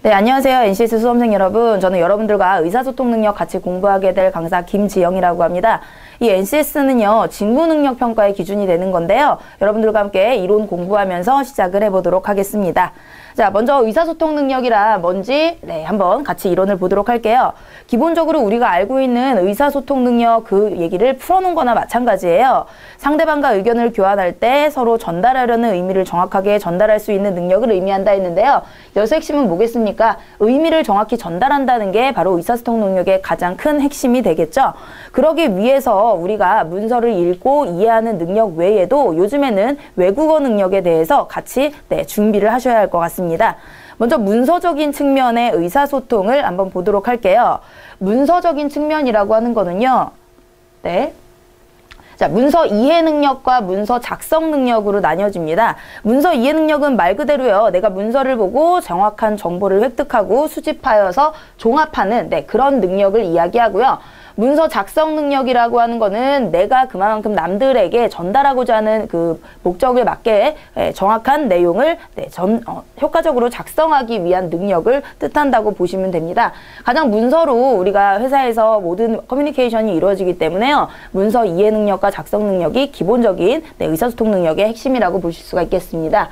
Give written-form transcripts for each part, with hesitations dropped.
네, 안녕하세요. NCS 수험생 여러분. 저는 여러분들과 의사소통 능력 같이 공부하게 될 강사 김지영이라고 합니다. 이 NCS는요, 직무능력 평가의 기준이 되는 건데요. 여러분들과 함께 이론 공부하면서 시작을 해보도록 하겠습니다. 자, 먼저 의사소통 능력이라 뭔지 한번 같이 이론을 보도록 할게요. 기본적으로 우리가 알고 있는 의사소통 능력 그 얘기를 풀어놓은 거나 마찬가지예요. 상대방과 의견을 교환할 때 서로 전달하려는 의미를 정확하게 전달할 수 있는 능력을 의미한다 했는데요. 여기서 핵심은 뭐겠습니까? 의미를 정확히 전달한다는 게 바로 의사소통 능력의 가장 큰 핵심이 되겠죠. 그러기 위해서 우리가 문서를 읽고 이해하는 능력 외에도 요즘에는 외국어 능력에 대해서 같이 준비를 하셔야 할 것 같습니다. 먼저 문서적인 측면의 의사소통을 한번 보도록 할게요. 문서적인 측면이라고 하는 거는요. 자, 문서 이해 능력과 문서 작성 능력으로 나뉘어집니다. 문서 이해 능력은 말 그대로요. 내가 문서를 보고 정확한 정보를 획득하고 수집하여서 종합하는 그런 능력을 이야기하고요. 문서 작성 능력이라고 하는 거는 내가 그만큼 남들에게 전달하고자 하는 그 목적에 맞게 정확한 내용을 효과적으로 작성하기 위한 능력을 뜻한다고 보시면 됩니다. 가장 문서로 우리가 회사에서 모든 커뮤니케이션이 이루어지기 때문에요. 문서 이해 능력과 작성 능력이 기본적인 의사소통 능력의 핵심이라고 보실 수가 있겠습니다.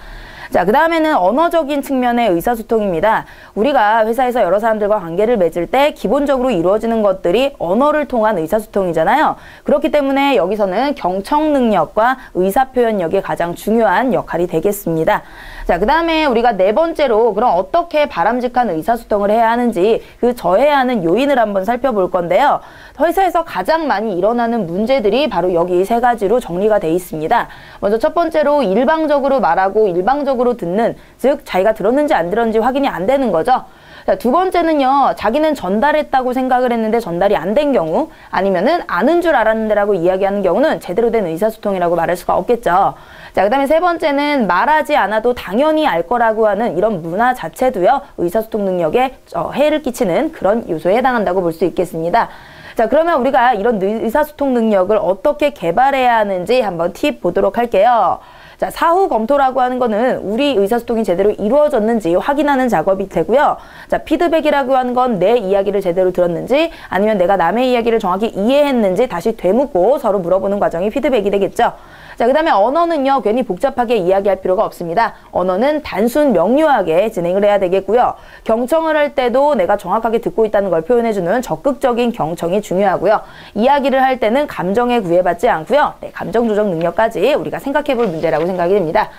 자, 그 다음에는 언어적인 측면의 의사소통입니다. 우리가 회사에서 여러 사람들과 관계를 맺을 때 기본적으로 이루어지는 것들이 언어를 통한 의사소통이잖아요. 그렇기 때문에 여기서는 경청 능력과 의사표현력이 가장 중요한 역할이 되겠습니다. 자, 그 다음에 우리가 네 번째로 그럼 어떻게 바람직한 의사소통을 해야 하는지 그 저해하는 요인을 한번 살펴볼 건데요. 회사에서 가장 많이 일어나는 문제들이 바로 여기 세 가지로 정리가 돼 있습니다. 먼저 첫 번째로 일방적으로 말하고 일방적으로 듣는, 즉 자기가 들었는지 안 들었는지 확인이 안 되는 거죠. 자, 두 번째는요, 자기는 전달했다고 생각을 했는데 전달이 안 된 경우, 아니면은 아는 줄 알았는데라고 이야기하는 경우는 제대로 된 의사소통이라고 말할 수가 없겠죠. 자, 그 다음에 세 번째는 말하지 않아도 당연히 알 거라고 하는 이런 문화 자체도요, 의사소통 능력에 해를 끼치는 그런 요소에 해당한다고 볼 수 있겠습니다. 자, 그러면 우리가 이런 의사소통 능력을 어떻게 개발해야 하는지 한번 팁 보도록 할게요. 자, 사후 검토라고 하는 거는 우리 의사소통이 제대로 이루어졌는지 확인하는 작업이 되고요. 자, 피드백이라고 하는 건 내 이야기를 제대로 들었는지 아니면 내가 남의 이야기를 정확히 이해했는지 다시 되묻고 서로 물어보는 과정이 피드백이 되겠죠. 자, 그 다음에 언어는요, 괜히 복잡하게 이야기할 필요가 없습니다. 언어는 단순 명료하게 진행을 해야 되겠고요. 경청을 할 때도 내가 정확하게 듣고 있다는 걸 표현해주는 적극적인 경청이 중요하고요. 이야기를 할 때는 감정에 구애받지 않고요. 감정 조정 능력까지 우리가 생각해볼 문제라고 생각이 됩니다.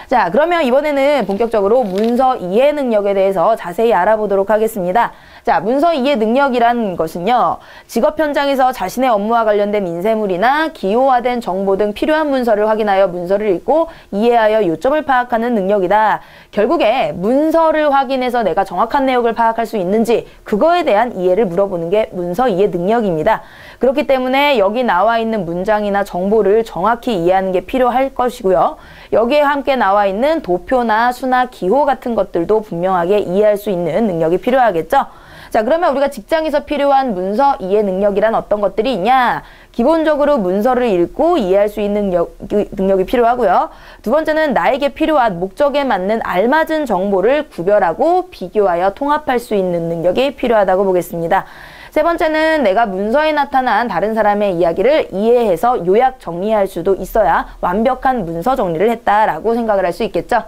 자, 그러면 이번에는 본격적으로 문서 이해 능력에 대해서 자세히 알아보도록 하겠습니다. 자, 문서 이해 능력이란 것은요, 직업 현장에서 자신의 업무와 관련된 인쇄물이나 기호화된 정보 등 필요한 문서를 확인하여 문서를 읽고 이해하여 요점을 파악하는 능력이다. 결국에 문서를 확인해서 내가 정확한 내용을 파악할 수 있는지 그거에 대한 이해를 물어보는 게 문서 이해 능력입니다. 그렇기 때문에 여기 나와 있는 문장이나 정보를 정확히 이해하는 게 필요할 것이고요. 여기에 함께 나와 있는 도표나 수나 기호 같은 것들도 분명하게 이해할 수 있는 능력이 필요하겠죠. 자, 그러면 우리가 직장에서 필요한 문서 이해 능력이란 어떤 것들이 있냐? 기본적으로 문서를 읽고 이해할 수 있는 능력이 필요하고요. 두 번째는 나에게 필요한 목적에 맞는 알맞은 정보를 구별하고 비교하여 통합할 수 있는 능력이 필요하다고 보겠습니다. 세 번째는 내가 문서에 나타난 다른 사람의 이야기를 이해해서 요약 정리할 수도 있어야 완벽한 문서 정리를 했다라고 생각을 할 수 있겠죠.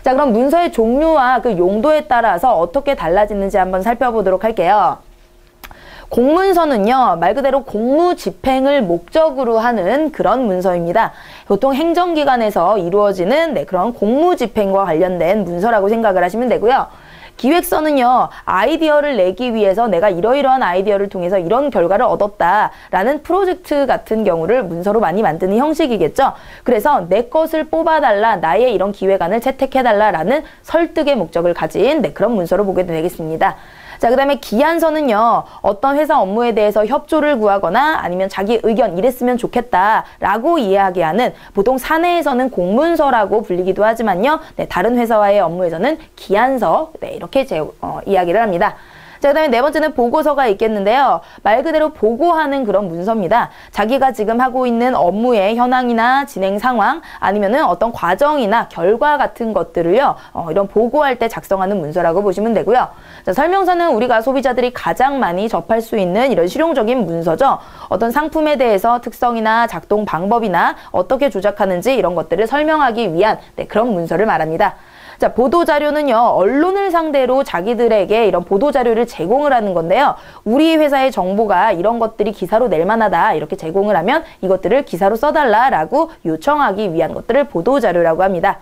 자, 그럼 문서의 종류와 그 용도에 따라서 어떻게 달라지는지 한번 살펴보도록 할게요. 공문서는요, 말 그대로 공무 집행을 목적으로 하는 그런 문서입니다. 보통 행정기관에서 이루어지는 그런 공무 집행과 관련된 문서라고 생각을 하시면 되고요. 기획서는요, 아이디어를 내기 위해서 내가 이러이러한 아이디어를 통해서 이런 결과를 얻었다라는 프로젝트 같은 경우를 문서로 많이 만드는 형식이겠죠. 그래서 내 것을 뽑아달라, 나의 이런 기획안을 채택해달라라는 설득의 목적을 가진 그런 문서로 보게 되겠습니다. 자, 그 다음에 기한서는요, 어떤 회사 업무에 대해서 협조를 구하거나 아니면 자기 의견 이랬으면 좋겠다라고 이해하게 하는, 보통 사내에서는 공문서라고 불리기도 하지만요, 다른 회사와의 업무에서는 기한서, 이렇게 이야기를 합니다. 자, 그다음에 네 번째는 보고서가 있겠는데요. 말 그대로 보고하는 그런 문서입니다. 자기가 지금 하고 있는 업무의 현황이나 진행 상황, 아니면은 어떤 과정이나 결과 같은 것들을요, 이런 보고할 때 작성하는 문서라고 보시면 되고요. 자, 설명서는 우리가 소비자들이 가장 많이 접할 수 있는 이런 실용적인 문서죠. 어떤 상품에 대해서 특성이나 작동 방법이나 어떻게 조작하는지 이런 것들을 설명하기 위한 그런 문서를 말합니다. 자, 보도자료는요, 언론을 상대로 자기들에게 이런 보도자료를 제공을 하는 건데요. 우리 회사의 정보가 이런 것들이 기사로 낼 만하다 이렇게 제공을 하면 이것들을 기사로 써달라라고 요청하기 위한 것들을 보도자료라고 합니다.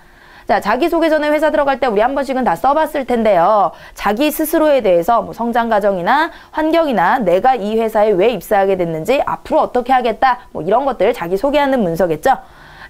자, 자기소개 전에 회사 들어갈 때 우리 한 번씩은 다 써봤을 텐데요. 자기 스스로에 대해서 뭐 성장 과정이나 환경이나 내가 이 회사에 왜 입사하게 됐는지 앞으로 어떻게 하겠다 뭐 이런 것들 자기 소개하는 문서겠죠.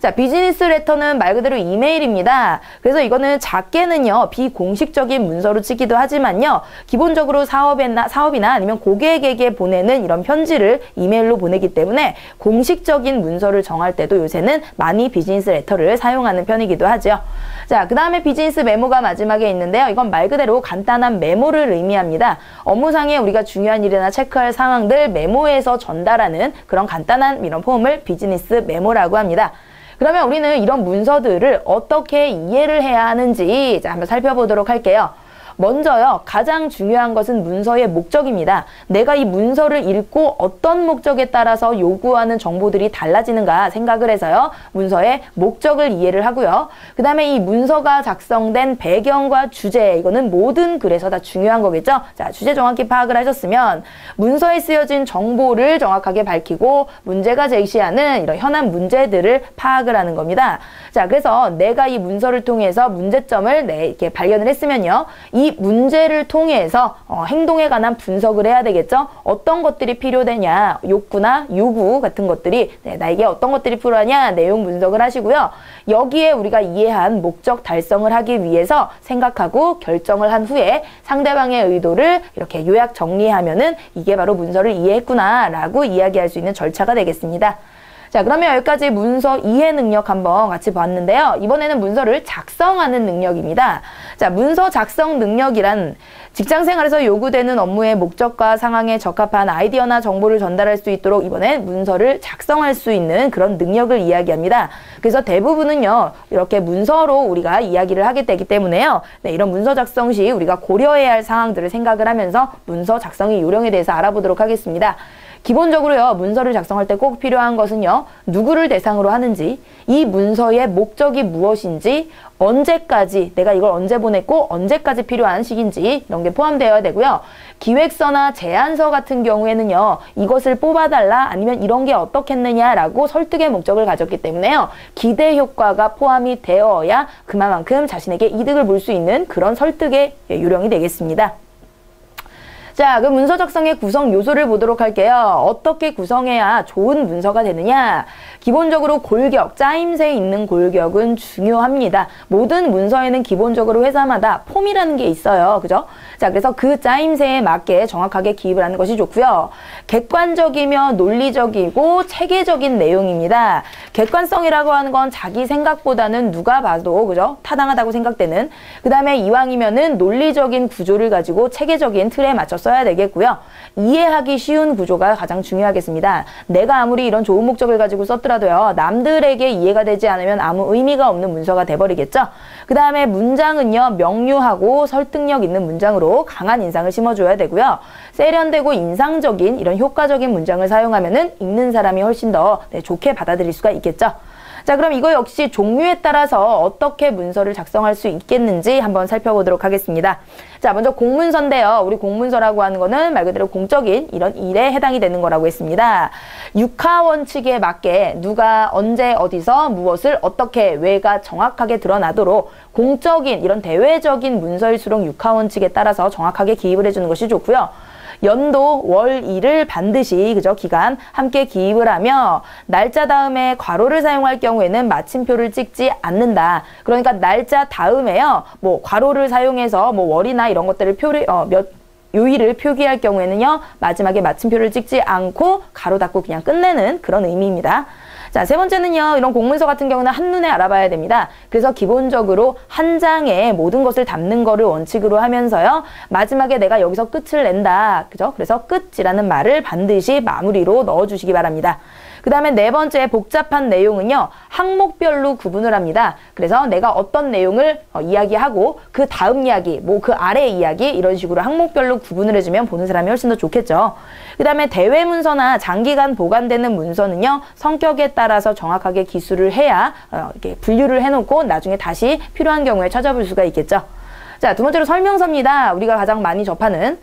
자, 비즈니스 레터는 말 그대로 이메일입니다. 그래서 이거는 작게는요, 비공식적인 문서로 치기도 하지만요, 기본적으로 사업이나 아니면 고객에게 보내는 이런 편지를 이메일로 보내기 때문에 공식적인 문서를 정할 때도 요새는 많이 비즈니스 레터를 사용하는 편이기도 하죠. 자, 그 다음에 비즈니스 메모가 마지막에 있는데요. 이건 말 그대로 간단한 메모를 의미합니다. 업무상에 우리가 중요한 일이나 체크할 상황들 메모에서 전달하는 그런 간단한 이런 폼을 비즈니스 메모라고 합니다. 그러면 우리는 이런 문서들을 어떻게 이해를 해야 하는지 한번 살펴보도록 할게요. 먼저요, 가장 중요한 것은 문서의 목적입니다. 내가 이 문서를 읽고 어떤 목적에 따라서 요구하는 정보들이 달라지는가 생각을 해서요, 문서의 목적을 이해를 하고요. 그 다음에 이 문서가 작성된 배경과 주제, 이거는 모든 글에서 다 중요한 거겠죠. 자, 주제 정확히 파악을 하셨으면 문서에 쓰여진 정보를 정확하게 밝히고 문제가 제시하는 이런 현안 문제들을 파악을 하는 겁니다. 자, 그래서 내가 이 문서를 통해서 문제점을 이렇게 발견을 했으면요, 이 문제를 통해서 행동에 관한 분석을 해야 되겠죠. 어떤 것들이 필요되냐, 욕구나 요구 같은 것들이 나에게 어떤 것들이 필요하냐 내용 분석을 하시고요. 여기에 우리가 이해한 목적 달성을 하기 위해서 생각하고 결정을 한 후에 상대방의 의도를 이렇게 요약 정리하면은 이게 바로 문서를 이해했구나 라고 이야기할 수 있는 절차가 되겠습니다. 자, 그러면 여기까지 문서 이해 능력 한번 같이 봤는데요. 이번에는 문서를 작성하는 능력입니다. 자, 문서 작성 능력이란 직장 생활에서 요구되는 업무의 목적과 상황에 적합한 아이디어나 정보를 전달할 수 있도록 이번엔 문서를 작성할 수 있는 그런 능력을 이야기합니다. 그래서 대부분은요, 이렇게 문서로 우리가 이야기를 하게 되기 때문에요. 네, 이런 문서 작성 시 우리가 고려해야 할 사항들을 생각을 하면서 문서 작성의 요령에 대해서 알아보도록 하겠습니다. 기본적으로요, 문서를 작성할 때 꼭 필요한 것은요, 누구를 대상으로 하는지, 이 문서의 목적이 무엇인지, 언제까지, 내가 이걸 언제 보냈고 언제까지 필요한 시기인지 이런 게 포함되어야 되고요. 기획서나 제안서 같은 경우에는요, 이것을 뽑아달라 아니면 이런 게 어떻겠느냐라고 설득의 목적을 가졌기 때문에요, 기대 효과가 포함이 되어야 그만큼 자신에게 이득을 볼 수 있는 그런 설득의 요령이 되겠습니다. 자, 그 문서 작성의 구성 요소를 보도록 할게요. 어떻게 구성해야 좋은 문서가 되느냐? 기본적으로 골격, 짜임새 있는 골격은 중요합니다. 모든 문서에는 기본적으로 회사마다 폼이라는 게 있어요. 그죠? 자, 그래서 그 짜임새에 맞게 정확하게 기입을 하는 것이 좋고요. 객관적이며 논리적이고 체계적인 내용입니다. 객관성이라고 하는 건 자기 생각보다는 누가 봐도, 그죠? 타당하다고 생각되는. 그 다음에 이왕이면은 논리적인 구조를 가지고 체계적인 틀에 맞춰 써야 되겠고요. 이해하기 쉬운 구조가 가장 중요하겠습니다. 내가 아무리 이런 좋은 목적을 가지고 썼더라도요, 남들에게 이해가 되지 않으면 아무 의미가 없는 문서가 돼버리겠죠. 그 다음에 문장은요, 명료하고 설득력 있는 문장으로 강한 인상을 심어줘야 되고요. 세련되고 인상적인 이런 효과적인 문장을 사용하면은 읽는 사람이 훨씬 더 좋게 받아들일 수가 있겠죠. 자, 그럼 이거 역시 종류에 따라서 어떻게 문서를 작성할 수 있겠는지 한번 살펴보도록 하겠습니다. 자, 먼저 공문서인데요. 우리 공문서라고 하는 거는 말 그대로 공적인 이런 일에 해당이 되는 거라고 했습니다. 육하 원칙에 맞게 누가 언제 어디서 무엇을 어떻게 왜가 정확하게 드러나도록 공적인 이런 대외적인 문서일수록 육하 원칙에 따라서 정확하게 기입을 해주는 것이 좋고요. 연도, 월, 일을 반드시 그죠? 기간 함께 기입을 하며 날짜 다음에 괄호를 사용할 경우에는 마침표를 찍지 않는다. 그러니까 날짜 다음에요. 뭐 괄호를 사용해서 뭐 월이나 이런 것들을 요일을 표기할 경우에는요. 마지막에 마침표를 찍지 않고 가로 닫고 그냥 끝내는 그런 의미입니다. 자, 세 번째는요. 이런 공문서 같은 경우는 한눈에 알아봐야 됩니다. 그래서 기본적으로 한 장에 모든 것을 담는 거를 원칙으로 하면서요. 마지막에 내가 여기서 끝을 낸다. 그죠? 그래서 끝이라는 말을 반드시 마무리로 넣어주시기 바랍니다. 그 다음에 네 번째 복잡한 내용은요. 항목별로 구분을 합니다. 그래서 내가 어떤 내용을 이야기하고 그 다음 이야기, 뭐 그 아래 이야기 이런 식으로 항목별로 구분을 해주면 보는 사람이 훨씬 더 좋겠죠. 그 다음에 대외 문서나 장기간 보관되는 문서는요. 성격에 따라서 정확하게 기술을 해야 이렇게 분류를 해놓고 나중에 다시 필요한 경우에 찾아볼 수가 있겠죠. 자, 두 번째로 설명서입니다. 우리가 가장 많이 접하는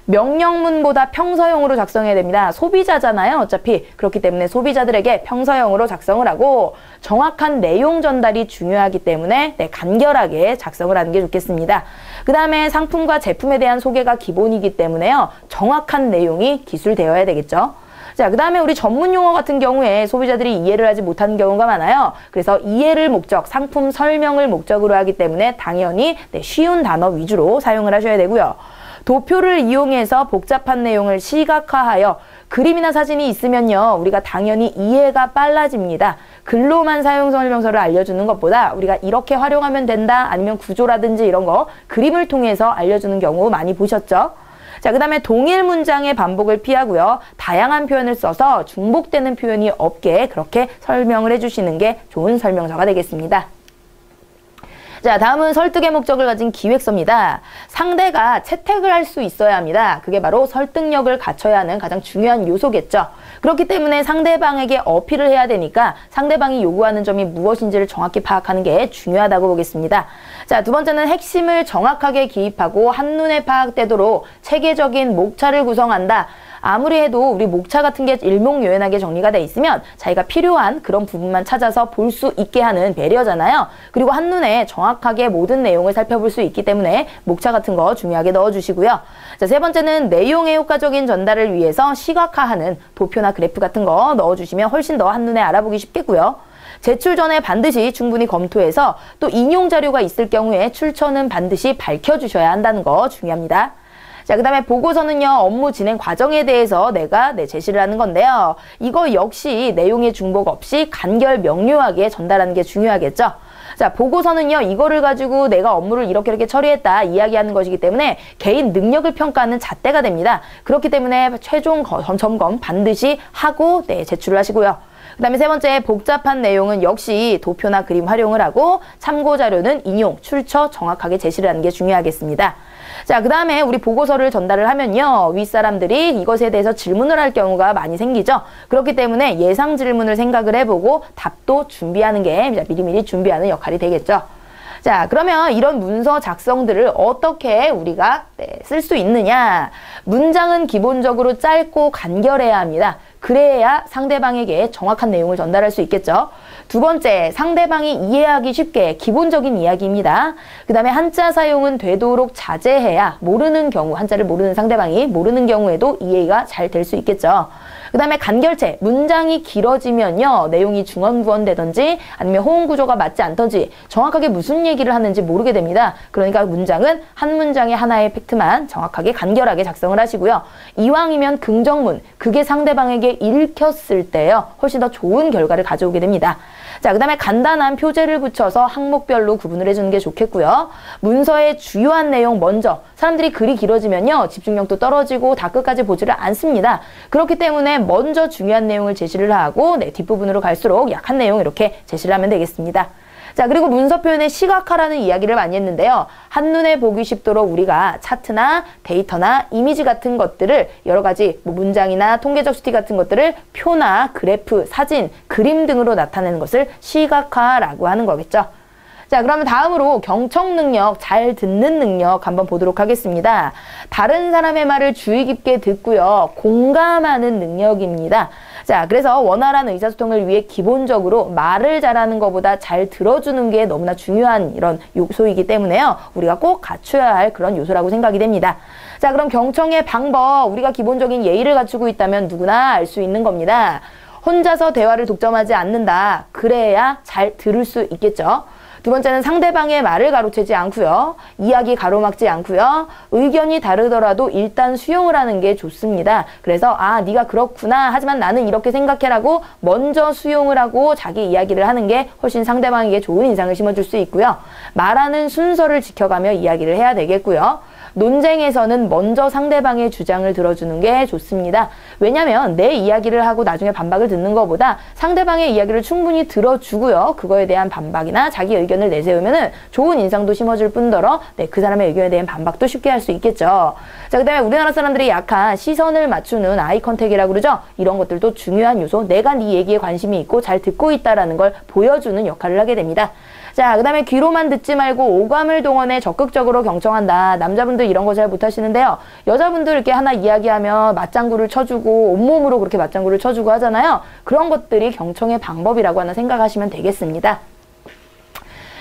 명령문보다 평서형으로 작성해야 됩니다. 소비자잖아요. 어차피. 그렇기 때문에 소비자들에게 평서형으로 작성을 하고 정확한 내용 전달이 중요하기 때문에 간결하게 작성을 하는 게 좋겠습니다. 그 다음에 상품과 제품에 대한 소개가 기본이기 때문에요. 정확한 내용이 기술되어야 되겠죠. 자, 그 다음에 우리 전문 용어 같은 경우에 소비자들이 이해를 하지 못하는 경우가 많아요. 그래서 이해를 목적, 상품 설명을 목적으로 하기 때문에 당연히 쉬운 단어 위주로 사용을 하셔야 되고요. 도표를 이용해서 복잡한 내용을 시각화하여 그림이나 사진이 있으면요. 우리가 당연히 이해가 빨라집니다. 글로만 사용 설명서를 알려주는 것보다 우리가 이렇게 활용하면 된다 아니면 구조라든지 이런 거 그림을 통해서 알려주는 경우 많이 보셨죠? 자, 그 다음에 동일 문장의 반복을 피하고요. 다양한 표현을 써서 중복되는 표현이 없게 그렇게 설명을 해주시는 게 좋은 설명서가 되겠습니다. 자, 다음은 설득의 목적을 가진 기획서입니다. 상대가 채택을 할 수 있어야 합니다. 그게 바로 설득력을 갖춰야 하는 가장 중요한 요소겠죠. 그렇기 때문에 상대방에게 어필을 해야 되니까 상대방이 요구하는 점이 무엇인지를 정확히 파악하는 게 중요하다고 보겠습니다. 자, 두 번째는 핵심을 정확하게 기입하고 한눈에 파악되도록 체계적인 목차를 구성한다. 아무리 해도 우리 목차 같은 게 일목요연하게 정리가 돼 있으면 자기가 필요한 그런 부분만 찾아서 볼 수 있게 하는 배려잖아요. 그리고 한눈에 정확하게 모든 내용을 살펴볼 수 있기 때문에 목차 같은 거 중요하게 넣어주시고요. 자, 세 번째는 내용의 효과적인 전달을 위해서 시각화하는 도표나 그래프 같은 거 넣어주시면 훨씬 더 한눈에 알아보기 쉽겠고요. 제출 전에 반드시 충분히 검토해서 또 인용 자료가 있을 경우에 출처는 반드시 밝혀주셔야 한다는 거 중요합니다. 자, 그 다음에 보고서는요. 업무 진행 과정에 대해서 내가 제시를 하는 건데요. 이거 역시 내용의 중복 없이 간결 명료하게 전달하는 게 중요하겠죠. 자, 보고서는요. 이거를 가지고 내가 업무를 이렇게 처리했다 이야기하는 것이기 때문에 개인 능력을 평가하는 잣대가 됩니다. 그렇기 때문에 최종 점검 반드시 하고 제출을 하시고요. 그 다음에 세 번째 복잡한 내용은 역시 도표나 그림 활용을 하고 참고 자료는 인용, 출처 정확하게 제시를 하는 게 중요하겠습니다. 자, 그 다음에 우리 보고서를 전달을 하면요. 윗사람들이 이것에 대해서 질문을 할 경우가 많이 생기죠. 그렇기 때문에 예상 질문을 생각을 해보고 답도 준비하는 게 미리미리 준비하는 역할이 되겠죠. 자, 그러면 이런 문서 작성들을 어떻게 우리가 쓸 수 있느냐. 문장은 기본적으로 짧고 간결해야 합니다. 그래야 상대방에게 정확한 내용을 전달할 수 있겠죠. 두 번째, 상대방이 이해하기 쉽게 기본적인 이야기입니다. 그 다음에 한자 사용은 되도록 자제해야 모르는 경우, 한자를 모르는 상대방이 모르는 경우에도 이해가 잘 될 수 있겠죠. 그 다음에 간결체, 문장이 길어지면요. 내용이 중언부언되든지 아니면 호응 구조가 맞지 않든지 정확하게 무슨 얘기를 하는지 모르게 됩니다. 그러니까 문장은 한 문장에 하나의 팩트만 정확하게 간결하게 작성을 하시고요. 이왕이면 긍정문, 그게 상대방에게 읽혔을 때요. 훨씬 더 좋은 결과를 가져오게 됩니다. 자, 그 다음에 간단한 표제를 붙여서 항목별로 구분을 해주는 게 좋겠고요. 문서의 주요한 내용 먼저, 사람들이 글이 길어지면요. 집중력도 떨어지고 다 끝까지 보지를 않습니다. 그렇기 때문에 먼저 중요한 내용을 제시를 하고 뒷부분으로 갈수록 약한 내용 이렇게 제시를 하면 되겠습니다. 자, 그리고 문서 표현의 시각화라는 이야기를 많이 했는데요. 한눈에 보기 쉽도록 우리가 차트나 데이터나 이미지 같은 것들을 여러 가지 문장이나 통계적 수치 같은 것들을 표나 그래프, 사진, 그림 등으로 나타내는 것을 시각화라고 하는 거겠죠. 자, 그러면 다음으로 경청 능력, 잘 듣는 능력 한번 보도록 하겠습니다. 다른 사람의 말을 주의 깊게 듣고요. 공감하는 능력입니다. 자, 그래서 원활한 의사소통을 위해 기본적으로 말을 잘하는 것보다 잘 들어주는 게 너무나 중요한 이런 요소이기 때문에요. 우리가 꼭 갖춰야 할 그런 요소라고 생각이 됩니다. 자, 그럼 경청의 방법, 우리가 기본적인 예의를 갖추고 있다면 누구나 알 수 있는 겁니다. 혼자서 대화를 독점하지 않는다. 그래야 잘 들을 수 있겠죠. 두 번째는 상대방의 말을 가로채지 않고요. 이야기 가로막지 않고요. 의견이 다르더라도 일단 수용을 하는 게 좋습니다. 그래서 네가 그렇구나. 하지만 나는 이렇게 생각해라고 먼저 수용을 하고 자기 이야기를 하는 게 훨씬 상대방에게 좋은 인상을 심어줄 수 있고요. 말하는 순서를 지켜가며 이야기를 해야 되겠고요. 논쟁에서는 먼저 상대방의 주장을 들어주는 게 좋습니다. 왜냐하면 내 이야기를 하고 나중에 반박을 듣는 것보다 상대방의 이야기를 충분히 들어주고요. 그거에 대한 반박이나 자기 의견을 내세우면 좋은 인상도 심어줄 뿐더러 그 사람의 의견에 대한 반박도 쉽게 할 수 있겠죠. 자, 그 다음에 우리나라 사람들이 약한 시선을 맞추는 아이 컨택이라고 그러죠. 이런 것들도 중요한 요소, 내가 네 얘기에 관심이 있고 잘 듣고 있다라는 걸 보여주는 역할을 하게 됩니다. 자, 그 다음에 귀로만 듣지 말고 오감을 동원해 적극적으로 경청한다. 남자분들 이런 거 잘 못하시는데요. 여자분들 이렇게 하나 이야기하면 맞장구를 쳐주고 온몸으로 그렇게 맞장구를 쳐주고 하잖아요. 그런 것들이 경청의 방법이라고 하나 생각하시면 되겠습니다.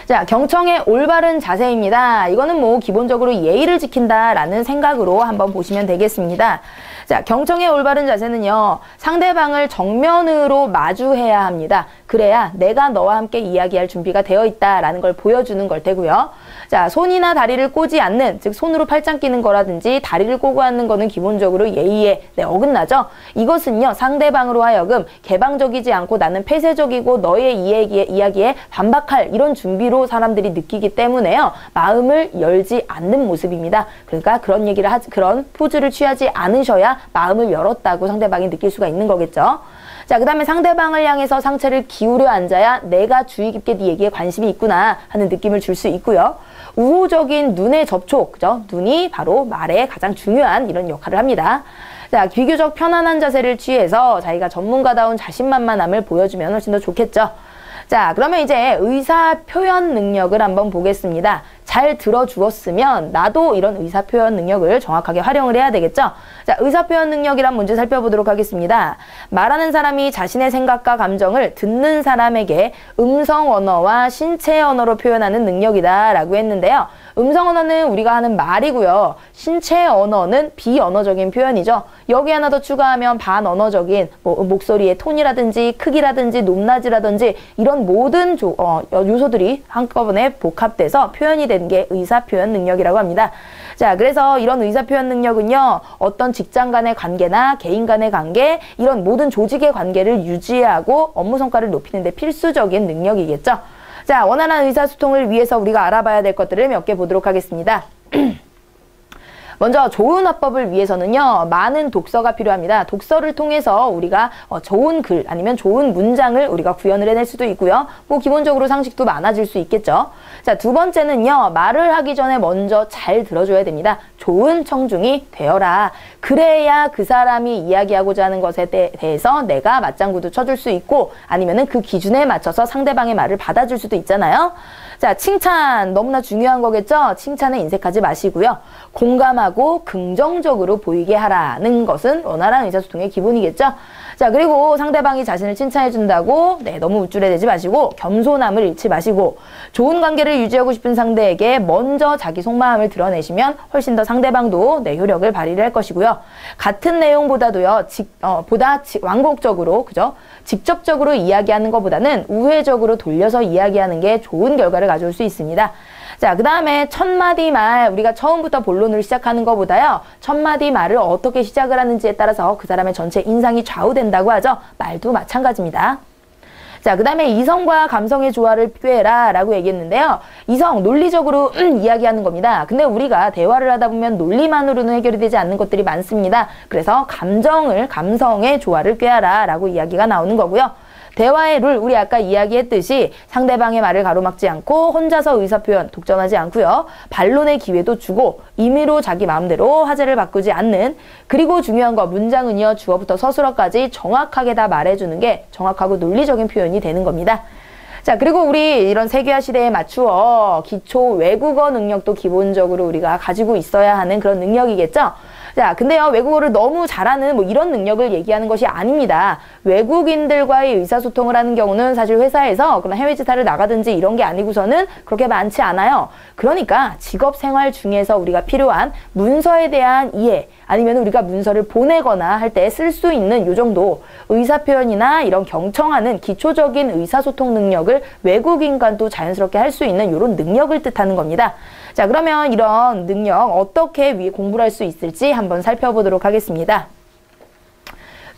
자, 경청의 올바른 자세입니다. 이거는 뭐 기본적으로 예의를 지킨다라는 생각으로 한번 보시면 되겠습니다. 자, 경청의 올바른 자세는요, 상대방을 정면으로 마주해야 합니다. 그래야 내가 너와 함께 이야기할 준비가 되어 있다라는 걸 보여주는 걸 테고요. 자, 손이나 다리를 꼬지 않는, 즉 손으로 팔짱 끼는 거라든지 다리를 꼬고 앉는 거는 기본적으로 예의에 어긋나죠. 이것은요, 상대방으로 하여금 개방적이지 않고 나는 폐쇄적이고 너의 이야기에 반박할 이런 준비로 사람들이 느끼기 때문에요, 마음을 열지 않는 모습입니다. 그러니까 그런 포즈를 취하지 않으셔야 마음을 열었다고 상대방이 느낄 수가 있는 거겠죠. 자, 그 다음에 상대방을 향해서 상체를 기울여 앉아야 내가 주의 깊게 네 얘기에 관심이 있구나 하는 느낌을 줄 수 있고요. 우호적인 눈의 접촉, 그죠? 눈이 바로 말에 가장 중요한 이런 역할을 합니다. 자, 비교적 편안한 자세를 취해서 자기가 전문가다운 자신만만함을 보여주면 훨씬 더 좋겠죠. 자, 그러면 이제 의사 표현 능력을 한번 보겠습니다. 잘 들어주었으면 나도 이런 의사 표현 능력을 정확하게 활용을 해야 되겠죠. 자, 의사 표현 능력이란 문제 살펴보도록 하겠습니다. 말하는 사람이 자신의 생각과 감정을 듣는 사람에게 음성 언어와 신체 언어로 표현하는 능력이다 라고 했는데요. 음성 언어는 우리가 하는 말이고요. 신체 언어는 비언어적인 표현이죠. 여기 하나 더 추가하면 반언어적인 목소리의 톤이라든지 크기라든지 높낮이라든지 이런 모든 요소들이 한꺼번에 복합돼서 표현이 되는 게 의사표현 능력이라고 합니다. 자, 그래서 이런 의사표현 능력은요, 어떤 직장 간의 관계나 개인 간의 관계, 이런 모든 조직의 관계를 유지하고 업무 성과를 높이는 데 필수적인 능력이겠죠. 자, 원활한 의사소통을 위해서 우리가 알아봐야 될 것들을 몇 개 보도록 하겠습니다. 먼저 좋은 화법을 위해서는요, 많은 독서가 필요합니다. 독서를 통해서 우리가 좋은 글 아니면 좋은 문장을 우리가 구현을 해낼 수도 있고요. 뭐 기본적으로 상식도 많아질 수 있겠죠. 자, 두 번째는요, 말을 하기 전에 먼저 잘 들어줘야 됩니다. 좋은 청중이 되어라. 그래야 그 사람이 이야기하고자 하는 것에 대해서 내가 맞장구도 쳐줄 수 있고 아니면은 그 기준에 맞춰서 상대방의 말을 받아줄 수도 있잖아요. 자, 칭찬 너무나 중요한 거겠죠. 칭찬에 인색하지 마시고요. 공감하고 긍정적으로 보이게 하라는 것은 원활한 의사소통의 기본이겠죠. 자, 그리고 상대방이 자신을 칭찬해 준다고 너무 우쭐해대지 마시고 겸손함을 잃지 마시고 좋은 관계를 유지하고 싶은 상대에게 먼저 자기 속마음을 드러내시면 훨씬 더 상대방도 효력을 발휘를 할 것이고요. 같은 내용보다도요, 완곡적으로, 그죠? 직접적으로 이야기하는 것보다는 우회적으로 돌려서 이야기하는 게 좋은 결과를 가져올 수 있습니다. 자, 그 다음에 첫 마디 말, 우리가 처음부터 본론을 시작하는 것보다요, 첫 마디 말을 어떻게 시작을 하는지에 따라서 그 사람의 전체 인상이 좌우된다고 하죠. 말도 마찬가지입니다. 자, 그 다음에 이성과 감성의 조화를 꾀해라 라고 얘기했는데요. 이성, 논리적으로 이야기하는 겁니다. 근데 우리가 대화를 하다 보면 논리만으로는 해결이 되지 않는 것들이 많습니다. 그래서 감성의 조화를 꾀하라 라고 이야기가 나오는 거고요. 대화의 룰, 우리 아까 이야기했듯이 상대방의 말을 가로막지 않고 혼자서 의사표현 독점하지 않고요. 반론의 기회도 주고 임의로 자기 마음대로 화제를 바꾸지 않는, 그리고 중요한 거 문장은요, 주어부터 서술어까지 정확하게 다 말해주는 게 정확하고 논리적인 표현이 되는 겁니다. 자, 그리고 우리 이런 세계화 시대에 맞추어 기초 외국어 능력도 기본적으로 우리가 가지고 있어야 하는 그런 능력이겠죠. 자, 근데요, 외국어를 너무 잘하는 뭐 이런 능력을 얘기하는 것이 아닙니다. 외국인들과의 의사소통을 하는 경우는 사실 회사에서 그런 해외 지사를 나가든지 이런 게 아니고서는 그렇게 많지 않아요. 그러니까 직업 생활 중에서 우리가 필요한 문서에 대한 이해, 아니면 우리가 문서를 보내거나 할 때 쓸 수 있는 요 정도 의사표현이나 이런 경청하는 기초적인 의사소통 능력을 외국인과도 자연스럽게 할 수 있는 이런 능력을 뜻하는 겁니다. 자, 그러면 이런 능력 어떻게 위에 공부를 할 수 있을지 한번 살펴보도록 하겠습니다.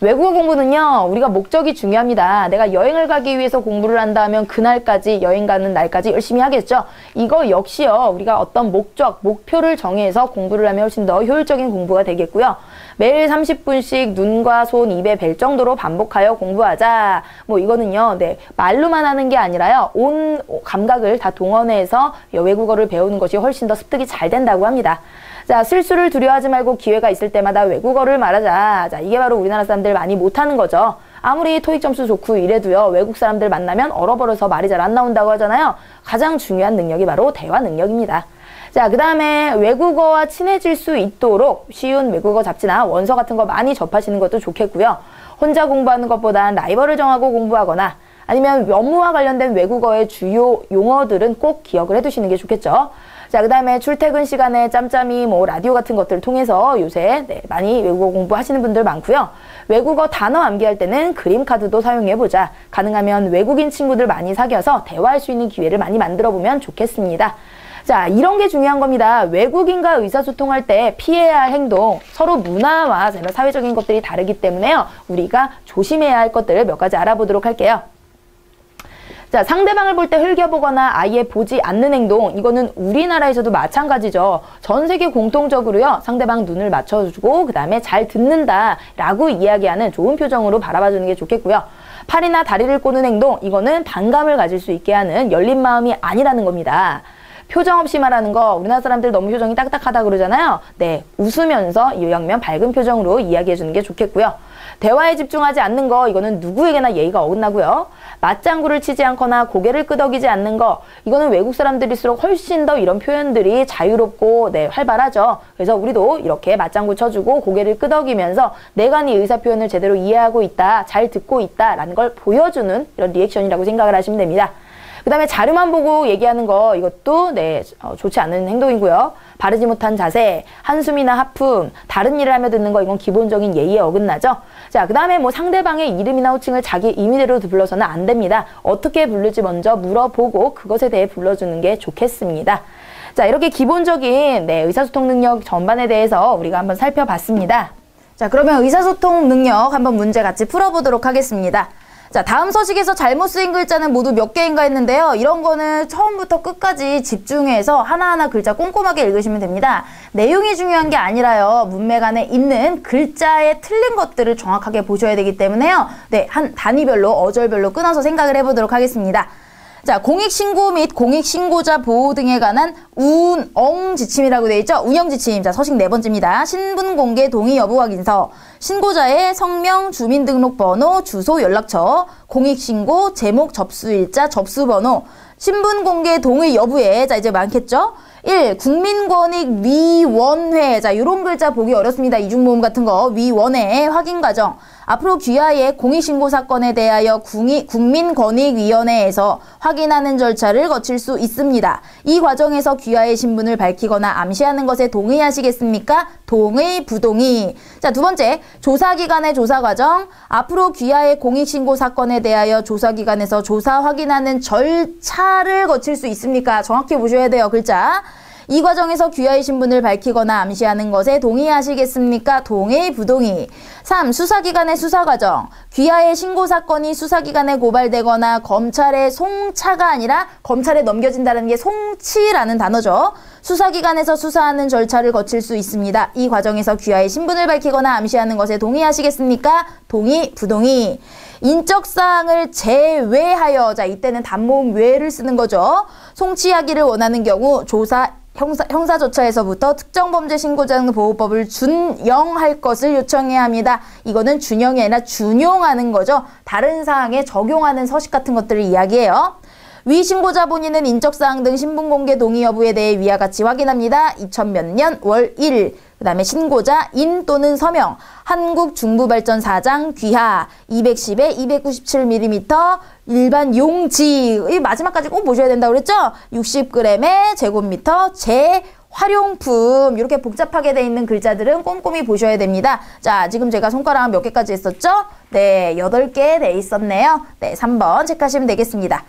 외국어 공부는요, 우리가 목적이 중요합니다. 내가 여행을 가기 위해서 공부를 한다 하면 그날까지, 여행 가는 날까지 열심히 하겠죠. 이거 역시요, 우리가 어떤 목적, 목표를 정해서 공부를 하면 훨씬 더 효율적인 공부가 되겠고요. 매일 30분씩 눈과 손, 입에 뵐 정도로 반복하여 공부하자. 뭐 이거는요, 네, 말로만 하는 게 아니라요, 온 감각을 다 동원해서 외국어를 배우는 것이 훨씬 더 습득이 잘 된다고 합니다. 자, 실수를 두려워하지 말고 기회가 있을 때마다 외국어를 말하자. 자, 이게 바로 우리나라 사람들 많이 못하는 거죠. 아무리 토익 점수 좋고 이래도요, 외국 사람들 만나면 얼어버려서 말이 잘 안 나온다고 하잖아요. 가장 중요한 능력이 바로 대화 능력입니다. 자, 그 다음에 외국어와 친해질 수 있도록 쉬운 외국어 잡지나 원서 같은 거 많이 접하시는 것도 좋겠고요. 혼자 공부하는 것보단 라이벌을 정하고 공부하거나 아니면 업무와 관련된 외국어의 주요 용어들은 꼭 기억을 해두시는 게 좋겠죠. 자, 그 다음에 출퇴근 시간에 짬짬이 뭐 라디오 같은 것들을 통해서 요새 네, 많이 외국어 공부하시는 분들 많고요. 외국어 단어 암기할 때는 그림 카드도 사용해보자. 가능하면 외국인 친구들 많이 사귀어서 대화할 수 있는 기회를 많이 만들어보면 좋겠습니다. 자, 이런 게 중요한 겁니다. 외국인과 의사소통할 때 피해야 할 행동, 서로 문화와 사회적인 것들이 다르기 때문에요. 우리가 조심해야 할 것들을 몇 가지 알아보도록 할게요. 자, 상대방을 볼 때 흘겨보거나 아예 보지 않는 행동, 이거는 우리나라에서도 마찬가지죠. 전 세계 공통적으로요, 상대방 눈을 맞춰주고 그 다음에 잘 듣는다 라고 이야기하는 좋은 표정으로 바라봐주는 게 좋겠고요. 팔이나 다리를 꼬는 행동, 이거는 반감을 가질 수 있게 하는 열린 마음이 아니라는 겁니다. 표정 없이 말하는 거, 우리나라 사람들 너무 표정이 딱딱하다 그러잖아요. 네, 웃으면서 요양면 밝은 표정으로 이야기해주는 게 좋겠고요. 대화에 집중하지 않는 거, 이거는 누구에게나 예의가 어긋나고요. 맞장구를 치지 않거나 고개를 끄덕이지 않는 거, 이거는 외국 사람들일수록 훨씬 더 이런 표현들이 자유롭고 네, 활발하죠. 그래서 우리도 이렇게 맞장구 쳐주고 고개를 끄덕이면서 내가 네 의사 표현을 제대로 이해하고 있다, 잘 듣고 있다 라는 걸 보여주는 이런 리액션이라고 생각을 하시면 됩니다. 그 다음에 자료만 보고 얘기하는 거, 이것도 네, 좋지 않은 행동이고요. 바르지 못한 자세, 한숨이나 하품, 다른 일을 하며 듣는 거, 이건 기본적인 예의에 어긋나죠. 자, 그 다음에 뭐 상대방의 이름이나 호칭을 자기 임의대로 불러서는 안 됩니다. 어떻게 부를지 먼저 물어보고 그것에 대해 불러주는 게 좋겠습니다. 자, 이렇게 기본적인 네, 의사소통 능력 전반에 대해서 우리가 한번 살펴봤습니다. 자, 그러면 의사소통 능력 한번 문제 같이 풀어보도록 하겠습니다. 자, 다음 서식에서 잘못 쓰인 글자는 모두 몇 개인가 했는데요. 이런 거는 처음부터 끝까지 집중해서 하나하나 글자 꼼꼼하게 읽으시면 됩니다. 내용이 중요한 게 아니라요. 문맥 안에 있는 글자에 틀린 것들을 정확하게 보셔야 되기 때문에요. 네, 한 단위별로, 어절별로 끊어서 생각을 해보도록 하겠습니다. 자, 공익신고 및 공익신고자 보호 등에 관한 운영지침이라고 되어 있죠. 운영지침. 자, 서식 네 번째입니다. 신분공개 동의 여부 확인서. 신고자의 성명, 주민등록번호, 주소, 연락처, 공익신고, 제목, 접수일자, 접수번호, 신분공개 동의 여부에 자, 이제 많겠죠? 1. 국민권익위원회. 자, 요런 글자 보기 어렵습니다. 이중모음 같은 거. 위원회 확인 과정. 앞으로 귀하의 공익신고 사건에 대하여 국민권익위원회에서 확인하는 절차를 거칠 수 있습니다. 이 과정에서 귀하의 신분을 밝히거나 암시하는 것에 동의하시겠습니까? 동의, 부동의. 자, 두 번째, 조사기관의 조사과정. 앞으로 귀하의 공익신고 사건에 대하여 조사기관에서 조사 확인하는 절차를 거칠 수 있습니까? 정확히 보셔야 돼요, 글자. 이 과정에서 귀하의 신분을 밝히거나 암시하는 것에 동의하시겠습니까? 동의, 부동의. 3. 수사기관의 수사과정. 귀하의 신고사건이 수사기관에 고발되거나 검찰에 송차가 아니라 검찰에 넘겨진다는 게 송치라는 단어죠. 수사기관에서 수사하는 절차를 거칠 수 있습니다. 이 과정에서 귀하의 신분을 밝히거나 암시하는 것에 동의하시겠습니까? 동의, 부동의. 인적사항을 제외하여, 자, 이때는 단모음 외를 쓰는 거죠. 송치하기를 원하는 경우 형사조차에서부터 특정범죄 신고자 보호법을 준용할 것을 요청해야 합니다. 이거는 준용이 아니라 준용하는 거죠. 다른 사항에 적용하는 서식 같은 것들을 이야기해요. 위 신고자 본인은 인적사항 등 신분공개 동의 여부에 대해 위와 같이 확인합니다. 2000몇 년 월 1일 그 다음에 신고자 인 또는 서명, 한국중부발전사장 귀하 210에 297mm 일반 용지, 이 마지막까지 꼭 보셔야 된다고 그랬죠? 60g의 제곱미터 재활용품, 이렇게 복잡하게 돼 있는 글자들은 꼼꼼히 보셔야 됩니다. 자, 지금 제가 손가락 몇 개까지 했었죠? 네, 8개 돼 있었네요. 네, 3번 체크하시면 되겠습니다.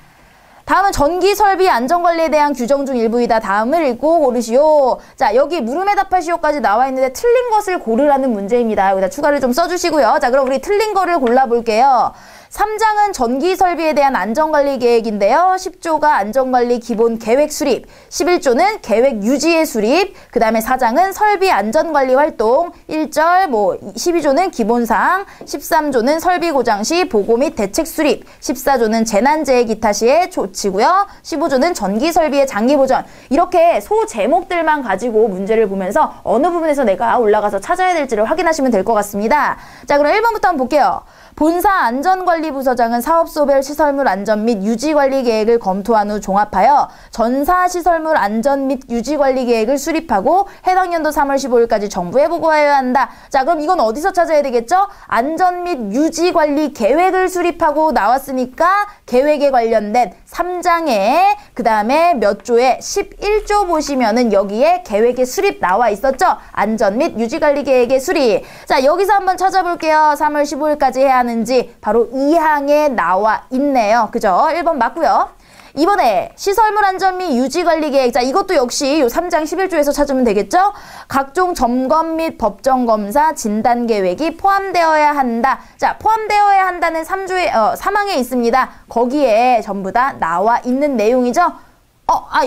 다음은 전기 설비 안전관리에 대한 규정 중 일부이다. 다음을 읽고 고르시오. 자, 여기 물음에 답하시오까지 나와 있는데 틀린 것을 고르라는 문제입니다. 여기다 추가를 좀 써주시고요. 자, 그럼 우리 틀린 거를 골라볼게요. 3장은 전기 설비에 대한 안전관리 계획인데요. 10조가 안전관리 기본 계획 수립, 11조는 계획 유지의 수립, 그 다음에 4장은 설비 안전관리 활동, 1절, 12조는 기본사항, 13조는 설비 고장 시 보고 및 대책 수립, 14조는 재난재해 기타 시의 조치고요. 15조는 전기 설비의 장기 보전. 이렇게 소 제목들만 가지고 문제를 보면서 어느 부분에서 내가 올라가서 찾아야 될지를 확인하시면 될 것 같습니다. 자, 그럼 1번부터 한번 볼게요. 본사 안전관리부서장은 사업소별 시설물 안전 및 유지관리 계획을 검토한 후 종합하여 전사 시설물 안전 및 유지관리 계획을 수립하고 해당 연도 3월 15일까지 정부에 보고하여야 한다. 자, 그럼 이건 어디서 찾아야 되겠죠? 안전 및 유지관리 계획을 수립하고 나왔으니까 계획에 관련된 3장에 그 다음에 몇 조에 11조 보시면은 여기에 계획의 수립 나와 있었죠? 안전 및 유지관리 계획의 수립. 자, 여기서 한번 찾아볼게요. 3월 15일까지 해야 하는지 바로 2항에 나와 있네요. 그죠? 1번 맞고요. 이번에 시설물 안전 및 유지관리 계획. 자, 이것도 역시 요 3장 11조에서 찾으면 되겠죠? 각종 점검 및 법정검사 진단 계획이 포함되어야 한다. 자, 포함되어야 한다는 3항에 있습니다. 거기에 전부 다 나와 있는 내용이죠?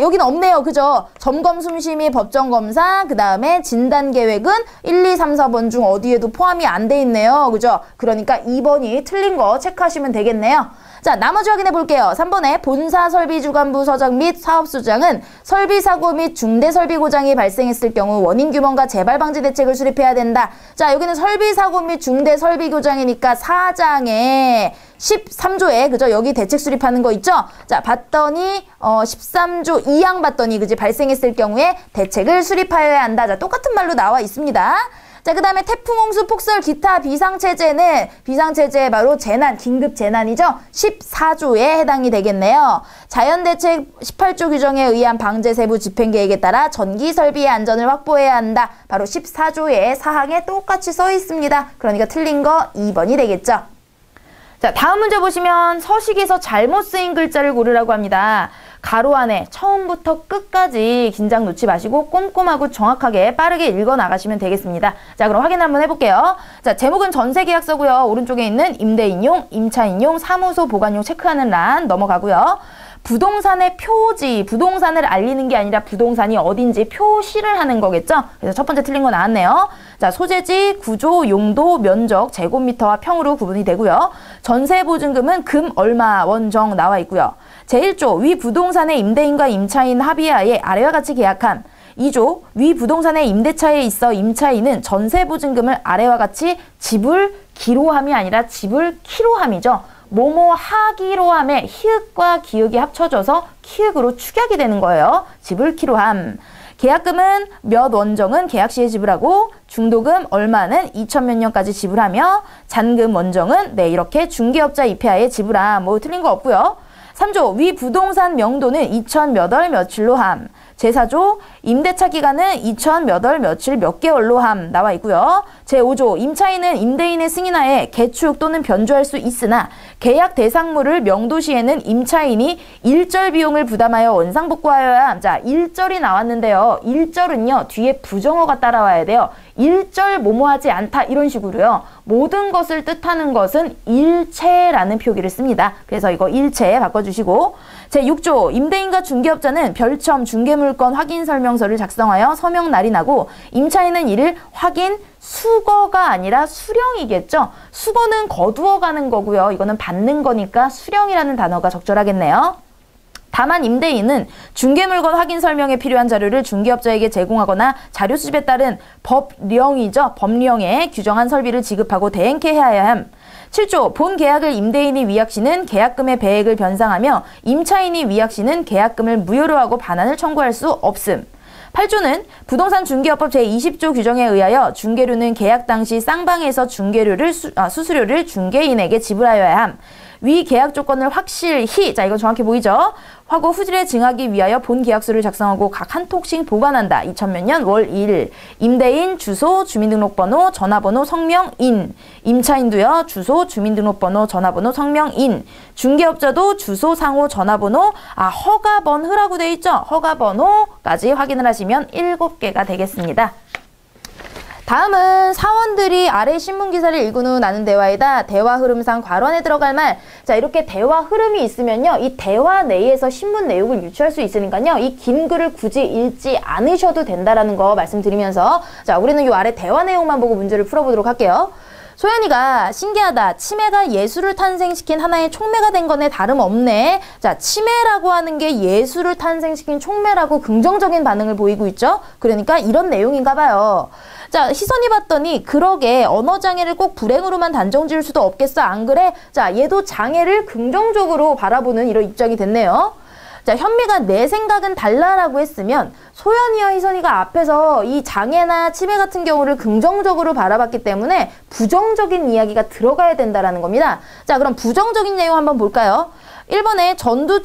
여기는 없네요. 그죠? 점검 숨심이 법정검사, 그 다음에 진단계획은 1, 2, 3, 4번 중 어디에도 포함이 안 돼 있네요. 그죠? 그러니까 2번이 틀린 거 체크하시면 되겠네요. 자, 나머지 확인해 볼게요. 3번에 본사 설비주관부 서장 및 사업소장은 설비사고 및 중대설비고장이 발생했을 경우 원인 규명과 재발 방지 대책을 수립해야 된다. 자, 여기는 설비사고 및 중대설비고장이니까 4장에 13조에, 그죠? 여기 대책 수립하는 거 있죠? 자, 봤더니 13조 2항 봤더니 그지? 발생했을 경우에 대책을 수립하여야 한다. 자, 똑같은 말로 나와 있습니다. 자, 그 다음에 태풍, 홍수, 폭설, 기타 비상체제는 비상체제 바로 재난, 긴급재난이죠. 14조에 해당이 되겠네요. 자연대책 18조 규정에 의한 방제 세부 집행계획에 따라 전기설비의 안전을 확보해야 한다. 바로 14조의 사항에 똑같이 써 있습니다. 그러니까 틀린 거 2번이 되겠죠. 자, 다음 문제 보시면 서식에서 잘못 쓰인 글자를 고르라고 합니다. 가로 안에 처음부터 끝까지 긴장 놓지 마시고 꼼꼼하고 정확하게 빠르게 읽어 나가시면 되겠습니다. 자, 그럼 확인 한번 해볼게요. 자, 제목은 전세계약서고요. 오른쪽에 있는 임대인용, 임차인용, 사무소 보관용 체크하는 란 넘어가고요. 부동산의 표지, 부동산을 알리는 게 아니라 부동산이 어딘지 표시를 하는 거겠죠? 그래서 첫 번째 틀린 거 나왔네요. 자, 소재지, 구조, 용도, 면적, 제곱미터와 평으로 구분이 되고요. 전세보증금은 금 얼마, 원정 나와 있고요. 제1조, 위 부동산의 임대인과 임차인 합의하에 아래와 같이 계약함. 2조, 위 부동산의 임대차에 있어 임차인은 전세보증금을 아래와 같이 지불기로 함이 아니라 지불키로 함이죠. 뭐뭐 하기로 함에 히읗과 기역이 합쳐져서 키읔으로 축약이 되는 거예요. 지불키로 함. 계약금은 몇 원정은 계약 시에 지불하고 중도금 얼마는 2000몇 년까지 지불하며 잔금 원정은 네, 이렇게 중개업자 입회하에 지불함. 뭐 틀린 거 없고요. 3조, 위 부동산 명도는 2000 몇 월 며칠로 함. 제4조, 임대차 기간은 2000 몇 월 며칠 몇 개월로 함 나와 있고요. 제5조, 임차인은 임대인의 승인하에 개축 또는 변조할 수 있으나 계약 대상물을 명도 시에는 임차인이 일절 비용을 부담하여 원상복구하여야 함. 자, 일절이 나왔는데요. 일절은요, 뒤에 부정어가 따라와야 돼요. 일절 뭐뭐하지 않다 이런 식으로요. 모든 것을 뜻하는 것은 일체라는 표기를 씁니다. 그래서 이거 일체에 바꿔주시고, 제6조, 임대인과 중개업자는 별첨 중개물건 확인설명서를 작성하여 서명 날인하고 임차인은 이를 확인 수거가 아니라 수령이겠죠. 수거는 거두어 가는 거고요. 이거는 받는 거니까 수령이라는 단어가 적절하겠네요. 다만 임대인은 중개물건 확인 설명에 필요한 자료를 중개업자에게 제공하거나 자료 수집에 따른 법령이죠. 법령에 규정한 설비를 지급하고 대행케 해야 함. 7조, 본 계약을 임대인이 위약 시는 계약금의 배액을 변상하며 임차인이 위약 시는 계약금을 무효로 하고 반환을 청구할 수 없음. 8조는 부동산 중개업법 제20조 규정에 의하여 중개료는 계약 당시 쌍방에서 수수료를 중개인에게 지불하여야 함. 위 계약 조건을 확실히, 자 이거 정확히 보이죠? 화고 후질에 증하기 위하여 본 계약서를 작성하고 각 한 통씩 보관한다. 2000몇 년 월 1일. 임대인, 주소, 주민등록번호, 전화번호, 성명, 인. 임차인도요. 주소, 주민등록번호, 전화번호, 성명, 인. 중개업자도 주소, 상호, 전화번호, 허가번호라고 되어 있죠? 허가번호까지 확인을 하시면 7개가 되겠습니다. 다음은 사원들이 아래 신문기사를 읽은 후 나눈 대화이다. 대화 흐름상 괄호안에 들어갈 말. 자, 이렇게 대화 흐름이 있으면요. 이 대화 내에서 신문 내용을 유추할 수 있으니까요. 이 긴 글을 굳이 읽지 않으셔도 된다라는 거 말씀드리면서 자, 우리는 이 아래 대화 내용만 보고 문제를 풀어보도록 할게요. 소연이가 신기하다. 치매가 예술을 탄생시킨 하나의 촉매가 된 거네 다름없네. 자, 치매라고 하는 게 예술을 탄생시킨 촉매라고 긍정적인 반응을 보이고 있죠. 그러니까 이런 내용인가 봐요. 자, 희선이 봤더니 그러게 언어장애를 꼭 불행으로만 단정 지을 수도 없겠어. 안 그래? 자, 얘도 장애를 긍정적으로 바라보는 이런 입장이 됐네요. 자, 현미가 내 생각은 달라라고 했으면 소연이와 희선이가 앞에서 이 장애나 치매 같은 경우를 긍정적으로 바라봤기 때문에 부정적인 이야기가 들어가야 된다라는 겁니다. 자, 그럼 부정적인 내용 한번 볼까요? 1번에 전두,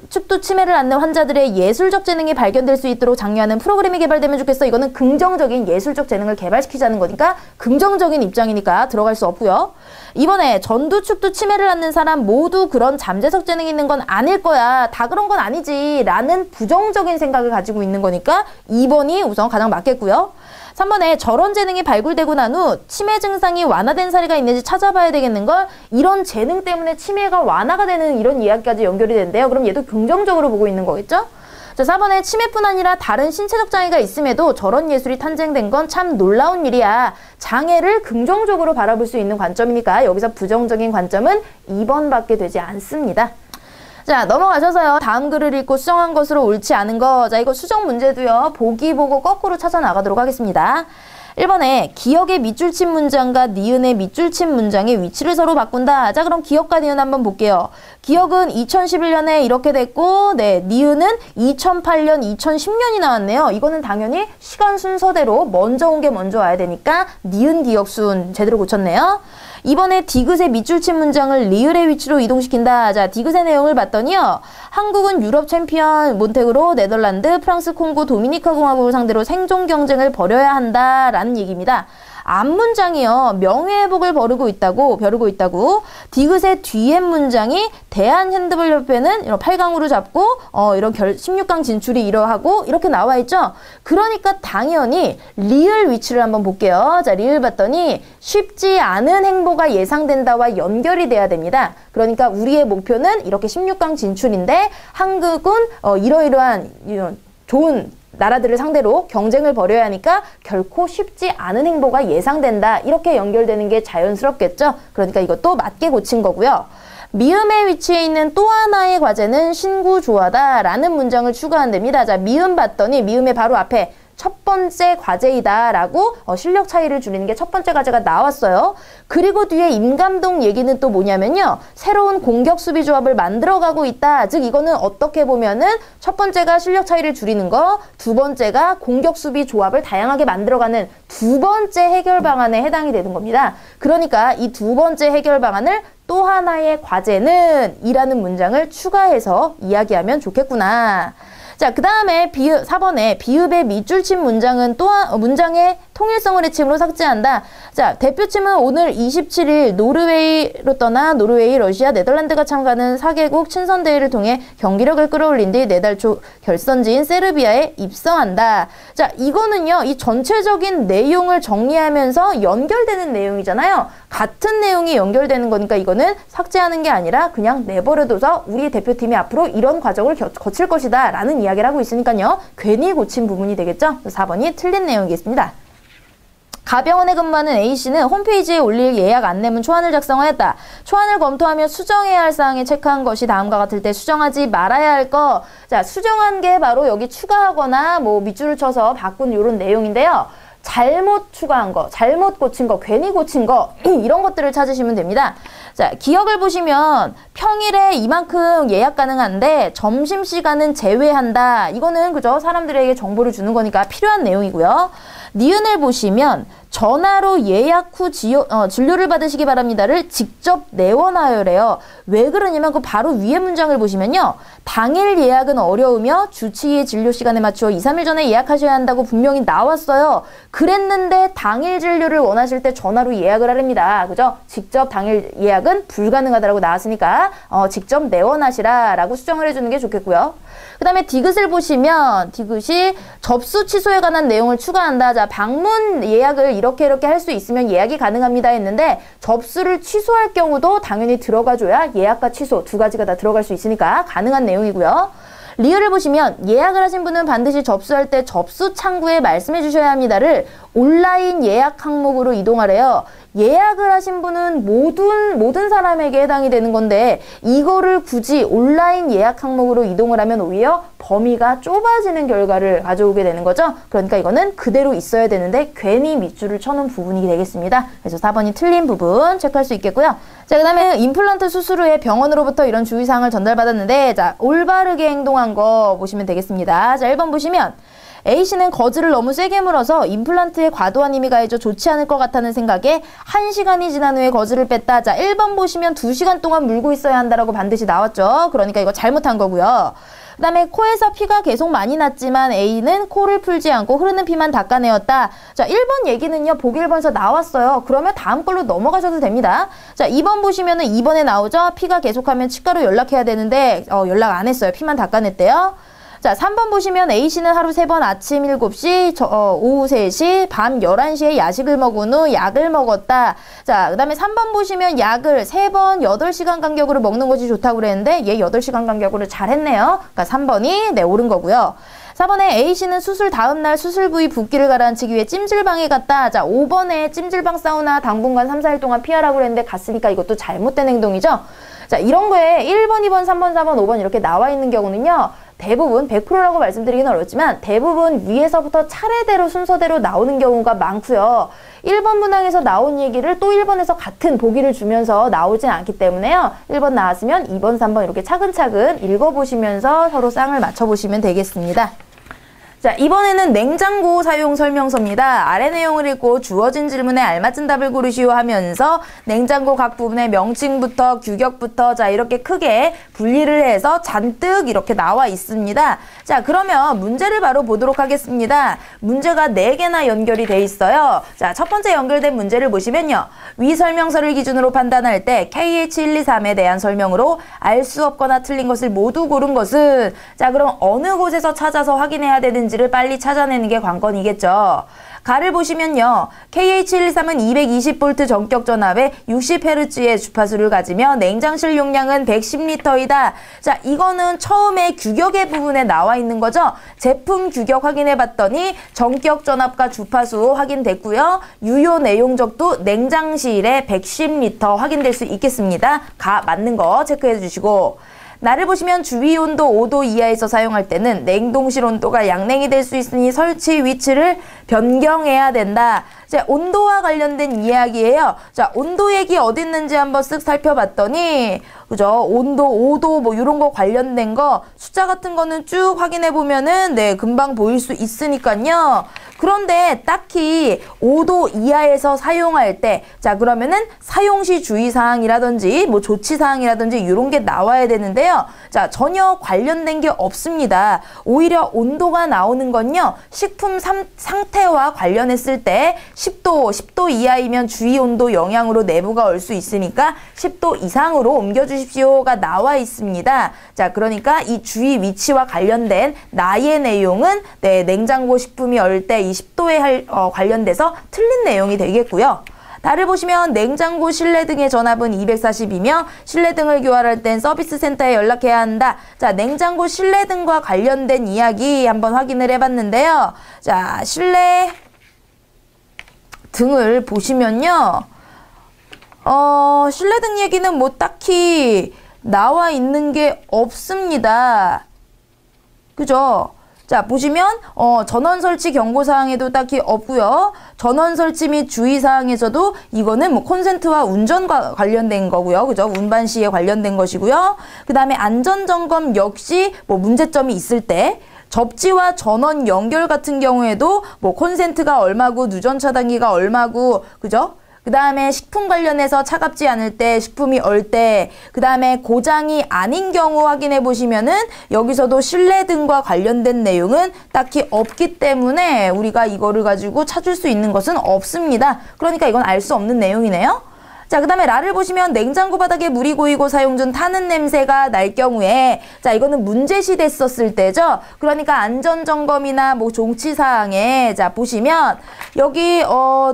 축두 치매를 앓는 환자들의 예술적 재능이 발견될 수 있도록 장려하는 프로그램이 개발되면 좋겠어. 이거는 긍정적인 예술적 재능을 개발시키자는 거니까 긍정적인 입장이니까 들어갈 수 없고요. 2번에 전두, 축두 치매를 앓는 사람 모두 그런 잠재적 재능이 있는 건 아닐 거야. 다 그런 건 아니지. 라는 부정적인 생각을 가지고 있는 거니까 2번이 우선 가장 맞겠고요. 3번에 저런 재능이 발굴되고 난 후 치매 증상이 완화된 사례가 있는지 찾아봐야 되겠는걸. 이런 재능 때문에 치매가 완화가 되는 이런 이야기까지 연결이 된대요. 그럼 얘도 긍정적으로 보고 있는 거겠죠? 자, 4번에 치매뿐 아니라 다른 신체적 장애가 있음에도 저런 예술이 탄생된 건 참 놀라운 일이야. 장애를 긍정적으로 바라볼 수 있는 관점이니까 여기서 부정적인 관점은 2번밖에 되지 않습니다. 자, 넘어가셔서요. 다음 글을 읽고 수정한 것으로 옳지 않은 거. 자, 이거 수정 문제도요. 보기 보고 거꾸로 찾아 나가도록 하겠습니다. 1번에 기역의 밑줄친 문장과 니은의 밑줄친 문장의 위치를 서로 바꾼다. 자, 그럼 기역과 니은 한번 볼게요. 기역은 2011년에 이렇게 됐고, 네, 니은은 2008년, 2010년이 나왔네요. 이거는 당연히 시간 순서대로 먼저 온 게 먼저 와야 되니까 니은 기역 순 제대로 고쳤네요. 이번에 디귿의 밑줄친 문장을 리을의 위치로 이동시킨다. 자, 디귿의 내용을 봤더니요. 한국은 유럽 챔피언 몬테그로, 네덜란드, 프랑스, 콩고, 도미니카 공화국을 상대로 생존 경쟁을 벌여야 한다라는 얘기입니다. 앞문장이요. 명예회복을 벼르고 있다고. 디귿의 뒤에 문장이 대한핸드볼협회는 이런 8강으로 잡고 이런 16강 진출이 이러하고 이렇게 나와 있죠. 그러니까 당연히 리을 위치를 한번 볼게요. 자, 리을 봤더니 쉽지 않은 행보가 예상된다와 연결이 돼야 됩니다. 그러니까 우리의 목표는 이렇게 16강 진출인데 한국은 이러이러한 좋은 나라들을 상대로 경쟁을 벌여야 하니까 결코 쉽지 않은 행보가 예상된다. 이렇게 연결되는 게 자연스럽겠죠. 그러니까 이것도 맞게 고친 거고요. 미음의 위치에 있는 또 하나의 과제는 신구조화다 라는 문장을 추가한답니다. 자, 미음 봤더니 미음의 바로 앞에 첫 번째 과제이다 라고 실력 차이를 줄이는 게 첫 번째 과제가 나왔어요. 그리고 뒤에 임감동 얘기는 또 뭐냐면요. 새로운 공격 수비 조합을 만들어가고 있다. 즉 이거는 어떻게 보면은 첫 번째가 실력 차이를 줄이는 거, 두 번째가 공격 수비 조합을 다양하게 만들어가는 두 번째 해결 방안에 해당이 되는 겁니다. 그러니까 이 두 번째 해결 방안을 또 하나의 과제는 이라는 문장을 추가해서 이야기하면 좋겠구나. 자, 그 다음에 4번에 비읍의 밑줄친 문장은 또한 문장의 통일성을 해침으로 삭제한다. 자, 대표팀은 오늘 27일 노르웨이로 떠나 노르웨이, 러시아, 네덜란드가 참가하는 4개국 친선대회를 통해 경기력을 끌어올린 뒤 내달 초 결선지인 세르비아에 입성한다. 자, 이거는요. 이 전체적인 내용을 정리하면서 연결되는 내용이잖아요. 같은 내용이 연결되는 거니까 이거는 삭제하는 게 아니라 그냥 내버려둬서 우리 대표팀이 앞으로 이런 과정을 거칠 것이다 라는 이야기를 하고 있으니까요. 괜히 고친 부분이 되겠죠. 4번이 틀린 내용이겠습니다. 가병원에 근무하는 A씨는 홈페이지에 올릴 예약 안내문 초안을 작성하였다. 초안을 검토하며 수정해야 할 사항에 체크한 것이 다음과 같을 때 수정하지 말아야 할 거. 자, 수정한 게 바로 여기 추가하거나 뭐 밑줄을 쳐서 바꾼 이런 내용인데요. 잘못 추가한 거, 잘못 고친 거, 괜히 고친 거 이런 것들을 찾으시면 됩니다. 자, 기억을 보시면 평일에 이만큼 예약 가능한데 점심시간은 제외한다. 이거는 그죠? 사람들에게 정보를 주는 거니까 필요한 내용이고요. 니은을 보시면 전화로 예약 후 진료를 받으시기 바랍니다를 직접 내원하여래요. 왜 그러냐면 그 바로 위에 문장을 보시면요. 당일 예약은 어려우며 주치의 진료 시간에 맞추어 2, 3일 전에 예약하셔야 한다고 분명히 나왔어요. 그랬는데 당일 진료를 원하실 때 전화로 예약을 하랍니다. 그죠? 직접 당일 예약은 불가능하다라고 나왔으니까 직접 내원하시라라고 수정을 해주는 게 좋겠고요. 그 다음에 디귿을 보시면 디귿이 접수 취소에 관한 내용을 추가한다. 자, 방문 예약을 이렇게 할 수 있으면 예약이 가능합니다 했는데 접수를 취소할 경우도 당연히 들어가줘야 예약과 취소 두 가지가 다 들어갈 수 있으니까 가능한 내용이고요. 리을을 보시면 예약을 하신 분은 반드시 접수할 때 접수 창구에 말씀해 주셔야 합니다를 온라인 예약 항목으로 이동하래요. 예약을 하신 분은 모든 사람에게 해당이 되는 건데 이거를 굳이 온라인 예약 항목으로 이동을 하면 오히려 범위가 좁아지는 결과를 가져오게 되는 거죠. 그러니까 이거는 그대로 있어야 되는데 괜히 밑줄을 쳐놓은 부분이 되겠습니다. 그래서 4번이 틀린 부분 체크할 수 있겠고요. 자, 그 다음에 임플란트 수술 후에 병원으로부터 이런 주의사항을 전달받았는데 자, 올바르게 행동한 거 보시면 되겠습니다. 자, 1번 보시면 A씨는 거즈를 너무 세게 물어서 임플란트에 과도한 힘이 가해져 좋지 않을 것 같다는 생각에 1시간이 지난 후에 거즈를 뺐다. 자, 1번 보시면 2시간 동안 물고 있어야 한다라고 반드시 나왔죠. 그러니까 이거 잘못한 거고요. 그 다음에 코에서 피가 계속 많이 났지만 A는 코를 풀지 않고 흐르는 피만 닦아내었다. 자, 1번 얘기는요. 보기 1번에서 나왔어요. 그러면 다음 걸로 넘어가셔도 됩니다. 자, 2번 보시면은 2번에 나오죠. 피가 계속하면 치과로 연락해야 되는데 연락 안 했어요. 피만 닦아냈대요. 자, 3번 보시면 A씨는 하루 3번 아침 7시, 오후 3시, 밤 11시에 야식을 먹은 후 약을 먹었다. 자, 그 다음에 3번 보시면 약을 3번 8시간 간격으로 먹는 것이 좋다고 그랬는데 얘 8시간 간격으로 잘 했네요. 그러니까 3번이 네, 옳은 거고요. 4번에 A씨는 수술 다음날 수술 부위 붓기를 가라앉히기 위해 찜질방에 갔다. 자, 5번에 찜질방 사우나 당분간 3, 4일 동안 피하라고 그랬는데 갔으니까 이것도 잘못된 행동이죠. 자, 이런 거에 1번, 2번, 3번, 4번, 5번 이렇게 나와 있는 경우는요. 대부분 100%라고 말씀드리기는 어렵지만 대부분 위에서부터 차례대로 순서대로 나오는 경우가 많고요. 1번 문항에서 나온 얘기를 또 1번에서 같은 보기를 주면서 나오진 않기 때문에요. 1번 나왔으면 2번, 3번 이렇게 차근차근 읽어보시면서 서로 쌍을 맞춰보시면 되겠습니다. 자, 이번에는 냉장고 사용 설명서입니다. 아래 내용을 읽고 주어진 질문에 알맞은 답을 고르시오 하면서 냉장고 각 부분의 명칭부터 규격부터 자 이렇게 크게 분리를 해서 잔뜩 이렇게 나와 있습니다. 자, 그러면 문제를 바로 보도록 하겠습니다. 문제가 4개나 연결이 돼 있어요. 자, 첫 번째 연결된 문제를 보시면요. 위 설명서를 기준으로 판단할 때 KH123에 대한 설명으로 알 수 없거나 틀린 것을 모두 고른 것은 자, 그럼 어느 곳에서 찾아서 확인해야 되는지 를 빨리 찾아내는 게 관건이겠죠. 가를 보시면요. KH123은 220V 전격 전압에 60Hz의 주파수를 가지며 냉장실 용량은 110L이다. 자, 이거는 처음에 규격의 부분에 나와 있는 거죠. 제품 규격 확인해 봤더니 전격 전압과 주파수 확인됐고요. 유효 내용적도 냉장실에 110L 확인될 수 있겠습니다. 가 맞는 거 체크해 주시고 나를 보시면 주위 온도 5도 이하에서 사용할 때는 냉동실 온도가 양냉이 될 수 있으니 설치 위치를 변경해야 된다. 자, 온도와 관련된 이야기예요. 자, 온도 얘기 어디 있는지 한번 쓱 살펴봤더니 그죠? 온도, 5도 뭐 이런 거 관련된 거 숫자 같은 거는 쭉 확인해 보면은 네, 금방 보일 수 있으니까요. 그런데 딱히 5도 이하에서 사용할 때 자, 그러면은 사용시 주의사항이라든지 뭐 조치사항이라든지 이런 게 나와야 되는데요. 자, 전혀 관련된 게 없습니다. 오히려 온도가 나오는 건요. 식품 상태와 관련했을 때 10도 이하이면 주의온도 영향으로 내부가 올 수 있으니까 10도 이상으로 옮겨주십시오가 나와 있습니다. 자, 그러니까 이 주의 위치와 관련된 나의 내용은 네, 냉장고 식품이 얼 때 이 10도에 관련돼서 틀린 내용이 되겠고요. 달을 보시면 냉장고 실내 등의 전압은 240이며 실내 등을 교환할 땐 서비스 센터에 연락해야 한다. 자, 냉장고 실내 등과 관련된 이야기 한번 확인을 해봤는데요. 자, 실내 등을 보시면요. 실내 등 얘기는 뭐 딱히 나와 있는 게 없습니다. 그죠? 자, 보시면 전원 설치 경고사항에도 딱히 없고요. 전원 설치 및 주의사항에서도 이거는 뭐 콘센트와 운전과 관련된 거고요. 그죠? 운반 시에 관련된 것이고요. 그 다음에 안전점검 역시 뭐 문제점이 있을 때 접지와 전원 연결 같은 경우에도 뭐 콘센트가 얼마고 누전 차단기가 얼마고 그죠? 그 다음에 식품 관련해서 차갑지 않을 때, 식품이 얼 때, 그 다음에 고장이 아닌 경우 확인해 보시면은 여기서도 실내 등과 관련된 내용은 딱히 없기 때문에 우리가 이거를 가지고 찾을 수 있는 것은 없습니다. 그러니까 이건 알 수 없는 내용이네요. 자, 그 다음에 라를 보시면 냉장고 바닥에 물이 고이고 사용 중 타는 냄새가 날 경우에 자, 이거는 문제시 됐었을 때죠. 그러니까 안전점검이나 뭐 종치사항에 자, 보시면 여기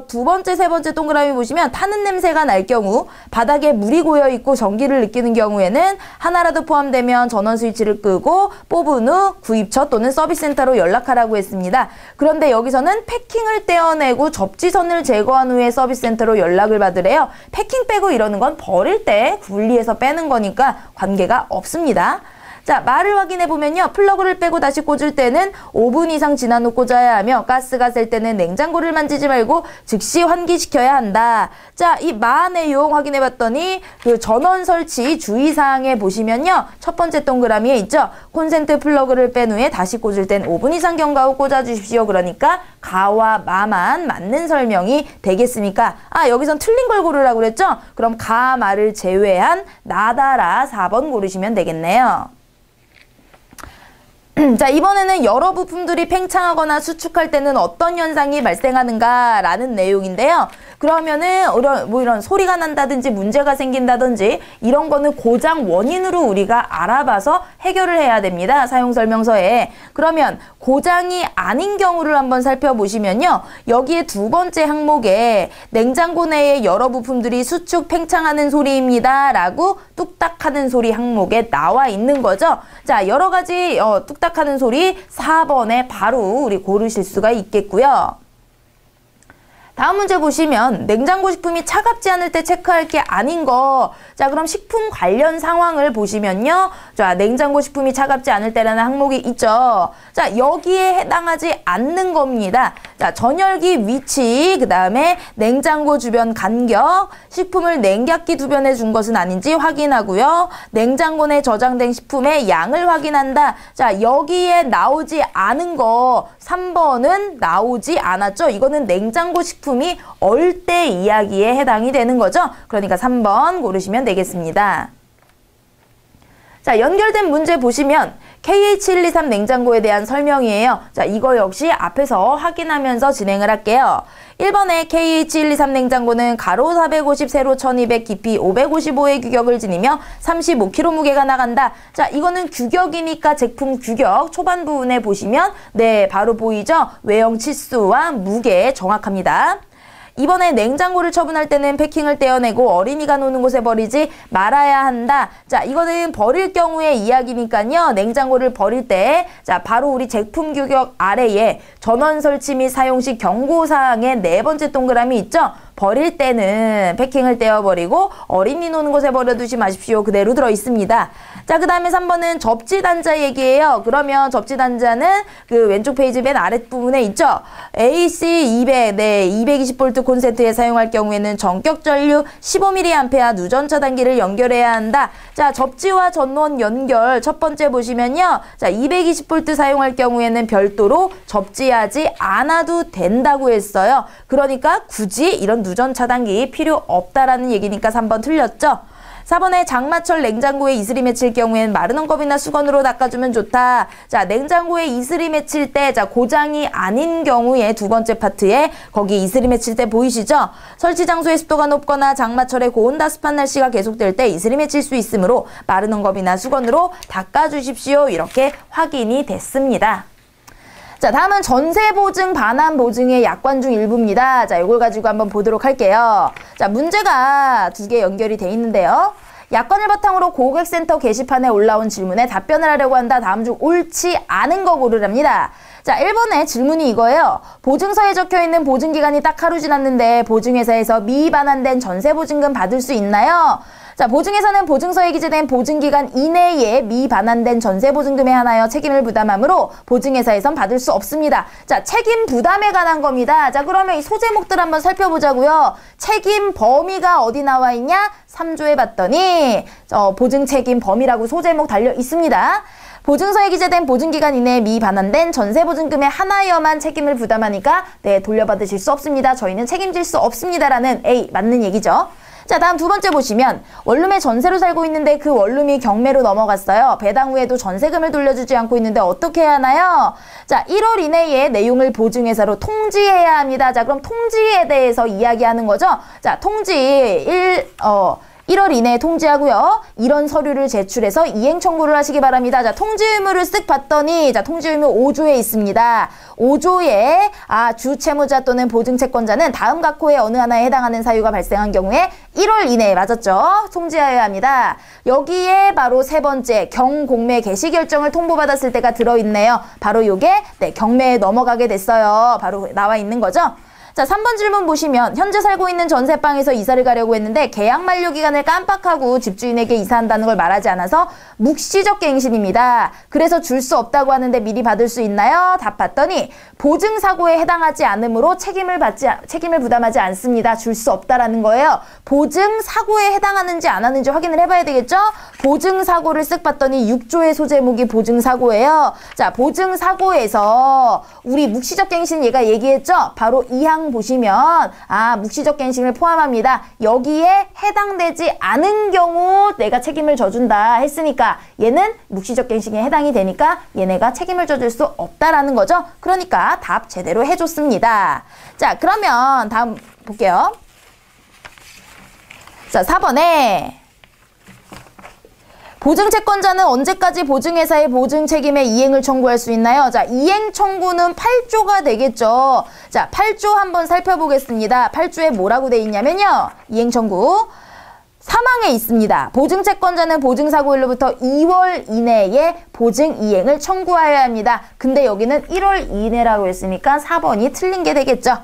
두 번째, 세 번째 동그라미 보시면 타는 냄새가 날 경우 바닥에 물이 고여 있고 전기를 느끼는 경우에는 하나라도 포함되면 전원 스위치를 끄고 뽑은 후 구입처 또는 서비스센터로 연락하라고 했습니다. 그런데 여기서는 패킹을 떼어내고 접지선을 제거한 후에 서비스센터로 연락을 받으래요. 패킹 빼고 이러는 건 버릴 때 분리해서 빼는 거니까 관계가 없습니다. 자, 말을 확인해 보면요. 플러그를 빼고 다시 꽂을 때는 5분 이상 지난 후 꽂아야 하며 가스가 셀 때는 냉장고를 만지지 말고 즉시 환기시켜야 한다. 자, 이 마 내용 확인해 봤더니 그 전원 설치 주의사항에 보시면요. 첫 번째 동그라미에 있죠. 콘센트 플러그를 뺀 후에 다시 꽂을 땐 5분 이상 경과 후 꽂아 주십시오. 그러니까 가와 마만 맞는 설명이 되겠습니까? 아, 여기선 틀린 걸 고르라고 그랬죠? 그럼 가, 마를 제외한 나다라 4번 고르시면 되겠네요. 자, 이번에는 여러 부품들이 팽창하거나 수축할 때는 어떤 현상이 발생하는가 라는 내용인데요. 그러면은 이런 소리가 난다든지 문제가 생긴다든지 이런 거는 고장 원인으로 우리가 알아봐서 해결을 해야 됩니다. 사용설명서에. 그러면 고장이 아닌 경우를 한번 살펴보시면요. 여기에 두 번째 항목에 냉장고 내에 여러 부품들이 수축 팽창하는 소리입니다 라고 뚝딱하는 소리 항목에 나와 있는 거죠. 자, 여러 가지 뚝딱하는 소리 4번에 바로 우리 고르실 수가 있겠고요. 다음 문제 보시면 냉장고 식품이 차갑지 않을 때 체크할 게 아닌 거. 자, 그럼 식품 관련 상황을 보시면요. 자, 냉장고 식품이 차갑지 않을 때라는 항목이 있죠. 자, 여기에 해당하지 않는 겁니다. 자, 전열기 위치, 그 다음에 냉장고 주변 간격, 식품을 냉각기 주변에 준 것은 아닌지 확인하고요. 냉장고 내 저장된 식품의 양을 확인한다. 자, 여기에 나오지 않은 거 3번은 나오지 않았죠. 이거는 냉장고 식품이 얼 때 이야기에 해당이 되는 거죠. 그러니까 3번 고르시면 되겠습니다. 자, 연결된 문제 보시면 KH123 냉장고에 대한 설명이에요. 자, 이거 역시 앞에서 확인하면서 진행을 할게요. 1번에 KH123 냉장고는 가로 450, 세로 1200, 깊이 555의 규격을 지니며 35kg 무게가 나간다. 자, 이거는 규격이니까 제품 규격 초반 부분에 보시면 네, 바로 보이죠? 외형 치수와 무게 정확합니다. 이번에 냉장고를 처분할 때는 패킹을 떼어내고 어린이가 노는 곳에 버리지 말아야 한다. 자, 이거는 버릴 경우의 이야기니까요. 냉장고를 버릴 때, 자, 바로 우리 제품 규격 아래에 전원 설치 및 사용 시 경고사항의 네 번째 동그라미 있죠? 버릴 때는 패킹을 떼어버리고 어린이 노는 곳에 버려두지 마십시오. 그대로 들어있습니다. 자, 그 다음에 3번은 접지단자 얘기예요. 그러면 접지단자는 그 왼쪽 페이지 맨 아랫부분에 있죠. AC200, 네, 220V 콘센트에 사용할 경우에는 전격 전류 15mA 누전 차단기를 연결해야 한다. 자, 접지와 전원 연결 첫 번째 보시면요. 자, 220V 사용할 경우에는 별도로 접지하지 않아도 된다고 했어요. 그러니까 굳이 이런 누전 차단기 필요 없다라는 얘기니까 3번 틀렸죠. 4번에 장마철 냉장고에 이슬이 맺힐 경우엔 마른 헝겊이나 수건으로 닦아주면 좋다. 자, 냉장고에 이슬이 맺힐 때, 자, 고장이 아닌 경우에 두 번째 파트에 거기 이슬이 맺힐 때 보이시죠? 설치 장소의 습도가 높거나 장마철에 고온다습한 날씨가 계속될 때 이슬이 맺힐 수 있으므로 마른 헝겊이나 수건으로 닦아주십시오. 이렇게 확인이 됐습니다. 자, 다음은 전세보증, 반환보증의 약관 중 일부입니다. 자, 이걸 가지고 한번 보도록 할게요. 자, 문제가 두 개 연결이 돼 있는데요. 약관을 바탕으로 고객센터 게시판에 올라온 질문에 답변을 하려고 한다. 다음 중 옳지 않은 거 고르랍니다. 자, 1번의 질문이 이거예요. 보증서에 적혀있는 보증기간이 딱 하루 지났는데 보증회사에서 미반환된 전세보증금 받을 수 있나요? 자, 보증회사는 보증서에 기재된 보증기간 이내에 미반환된 전세보증금에 한하여 책임을 부담하므로 보증회사에선 받을 수 없습니다. 자, 책임 부담에 관한 겁니다. 자, 그러면 이 소제목들 한번 살펴보자고요. 책임 범위가 어디 나와 있냐? 3조에 봤더니 보증 책임 범위라고 소제목 달려 있습니다. 보증서에 기재된 보증기간 이내에 미반환된 전세보증금에 한하여만 책임을 부담하니까 네, 돌려받으실 수 없습니다. 저희는 책임질 수 없습니다라는 A, 맞는 얘기죠. 자, 다음 두 번째 보시면 원룸에 전세로 살고 있는데 그 원룸이 경매로 넘어갔어요. 배당 후에도 전세금을 돌려주지 않고 있는데 어떻게 해야 하나요? 자, 1월 이내에 내용을 보증회사로 통지해야 합니다. 자, 그럼 통지에 대해서 이야기하는 거죠. 자, 통지 1월 이내에 통지하고요. 이런 서류를 제출해서 이행 청구를 하시기 바랍니다. 자, 통지 의무를 쓱 봤더니 자, 통지 의무 5조에 있습니다. 5조에 주채무자 또는 보증채권자는 다음 각호의 어느 하나에 해당하는 사유가 발생한 경우에 1월 이내에 맞았죠? 통지하여야 합니다. 여기에 바로 세 번째 경공매 개시 결정을 통보받았을 때가 들어있네요. 바로 요게 네, 경매에 넘어가게 됐어요. 바로 나와 있는 거죠. 자, 3번 질문 보시면 현재 살고 있는 전세방에서 이사를 가려고 했는데 계약 만료 기간을 깜빡하고 집주인에게 이사한다는 걸 말하지 않아서 묵시적 갱신입니다. 그래서 줄 수 없다고 하는데 미리 받을 수 있나요? 답 봤더니 보증사고에 해당하지 않으므로 책임을 부담하지 않습니다. 줄 수 없다라는 거예요. 보증사고에 해당하는지 안 하는지 확인을 해봐야 되겠죠? 보증사고를 쓱 봤더니 6조의 소제목이 보증사고예요. 자, 보증사고에서 우리 묵시적 갱신 얘가 얘기했죠? 바로 2항 보시면 묵시적 갱신을 포함합니다. 여기에 해당되지 않은 경우 내가 책임을 져준다 했으니까 얘는 묵시적 갱신에 해당이 되니까 얘네가 책임을 져줄 수 없다라는 거죠. 그러니까 답 제대로 해줬습니다. 자, 그러면 다음 볼게요. 자, 4번에 보증채권자는 언제까지 보증회사의 보증책임의 이행을 청구할 수 있나요? 자, 이행 청구는 8조가 되겠죠. 자, 8조 한번 살펴보겠습니다. 8조에 뭐라고 돼 있냐면요. 이행 청구. 3항에 있습니다. 보증채권자는 보증사고일로부터 2월 이내에 보증 이행을 청구하여야 합니다. 근데 여기는 1월 이내라고 했으니까 4번이 틀린 게 되겠죠.